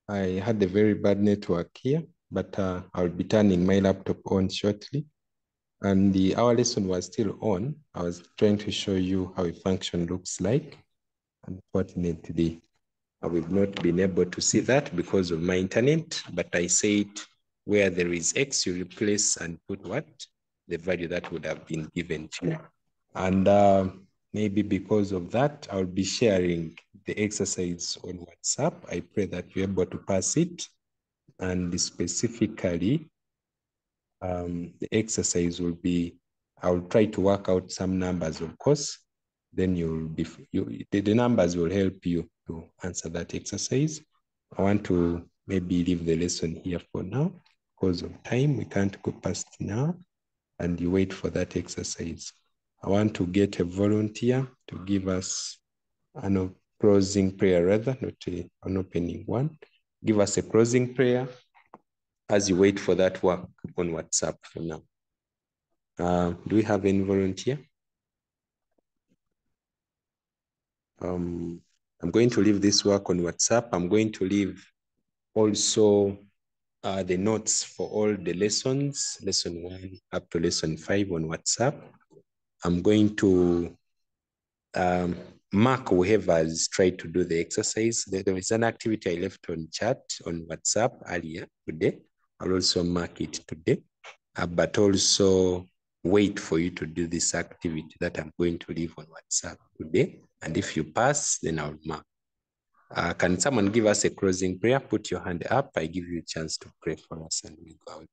I had a very bad network here, but I'll be turning my laptop on shortly. And our lesson was still on. I was trying to show you how a function looks like. Unfortunately, we've not been able to see that because of my internet, but I said where there is X, you replace and put what? The value that would have been given to you. And maybe because of that, I'll be sharing the exercise on WhatsApp. I pray that you're able to pass it. And specifically, the exercise will be, I'll try to work out some numbers, of course. Then the numbers will help you to answer that exercise. I want to maybe leave the lesson here for now because of time. We can't go past now, and you wait for that exercise. I want to get a volunteer to give us a closing prayer, rather, not an opening one. Give us a closing prayer as you wait for that work on WhatsApp for now. Do we have any volunteer? I'm going to leave this work on WhatsApp. I'm going to leave also the notes for all the lessons, lesson 1 up to lesson 5 on WhatsApp. I'm going to mark whoever has tried to do the exercise. There is an activity I left on chat on WhatsApp earlier today. I'll also mark it today, but also wait for you to do this activity that I'm going to leave on WhatsApp today. And if you pass, then I'll mark. Can someone give us a closing prayer? Put your hand up. I give you a chance to pray for us and we go out.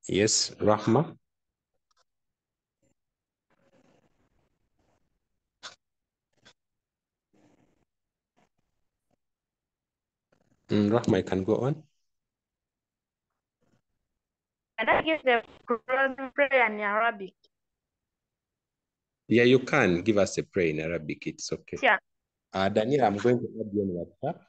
Yes, Rahma. Rahma, I can go on. Can I give the closing prayer in Arabic? Yeah, you can give us a prayer in Arabic. It's okay. Yeah. Daniel, I'm going to add you on WhatsApp.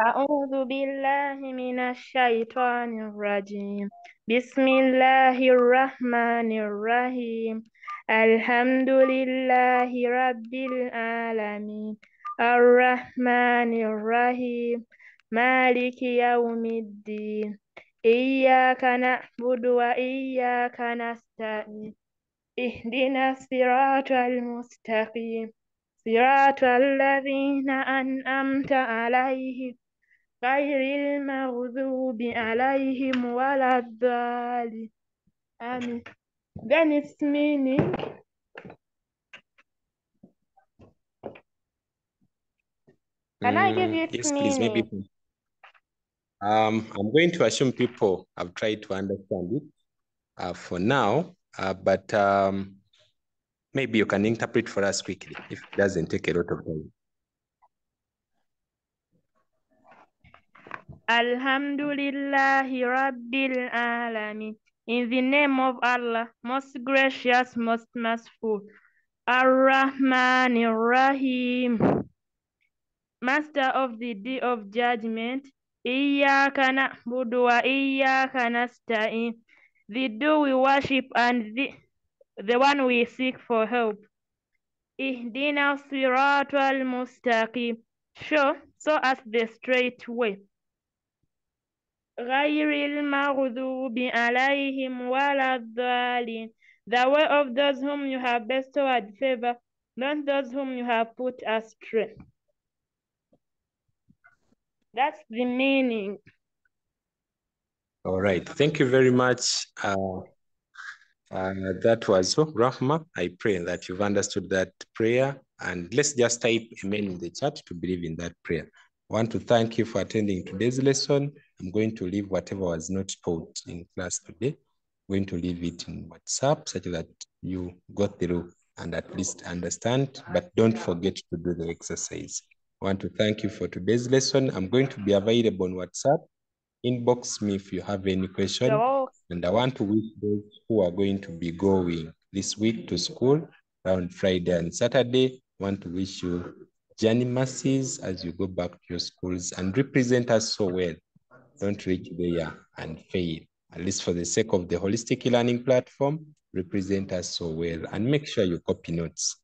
أعوذ بالله من الشيطان الرجيم بسم الله الرحمن الرحيم الحمد لله رب العالمين الرحمن الرحيم مالك يوم الدين إياك نعبد وإياك نستعين اهدنا الصراط المستقيم صراط الذين أنعمت عليهم غير المغضوب عليهم ولا الضالين. Amen. Then its meaning. Can I give you its Yes, meaning? please, maybe. I'm going to assume people have tried to understand it for now, but maybe you can interpret for us quickly if it doesn't take a lot of time. Alhamdulillahi Rabbil Alamin. In the name of Allah, most gracious, most merciful. Ar-Rahman Ar-Rahim. Master of the Day of Judgment. Iyyaka na'budu wa iyyaka nasta'in. The do we worship and the one we seek for help. Ihdina siratal mustaqim. Show us the straight way. غير المغضوب عليهم ولا الضالين. The way of those whom you have bestowed favor, not those whom you have put astray. That's the meaning. All right, thank you very much. That was Rahma. I pray that you've understood that prayer, and let's just type amen in the chat to believe in that prayer. I want to thank you for attending today's lesson. I'm going to leave whatever was not taught in class today. I'm going to leave it in WhatsApp such that you go through and at least understand, but don't forget to do the exercise. I want to thank you for today's lesson. I'm going to be available on WhatsApp. Inbox me if you have any question. And I want to wish those who are going to be going this week to school around Friday and Saturday, I want to wish you journey mercies as you go back to your schools and represent us so well. Don't reach there and fail. At least for the sake of the holistic learning platform, represent us so well and make sure you copy notes.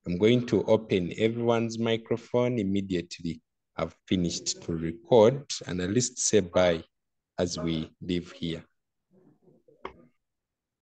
I'm going to open everyone's microphone immediately I've finished to record, and at least say bye as we leave here.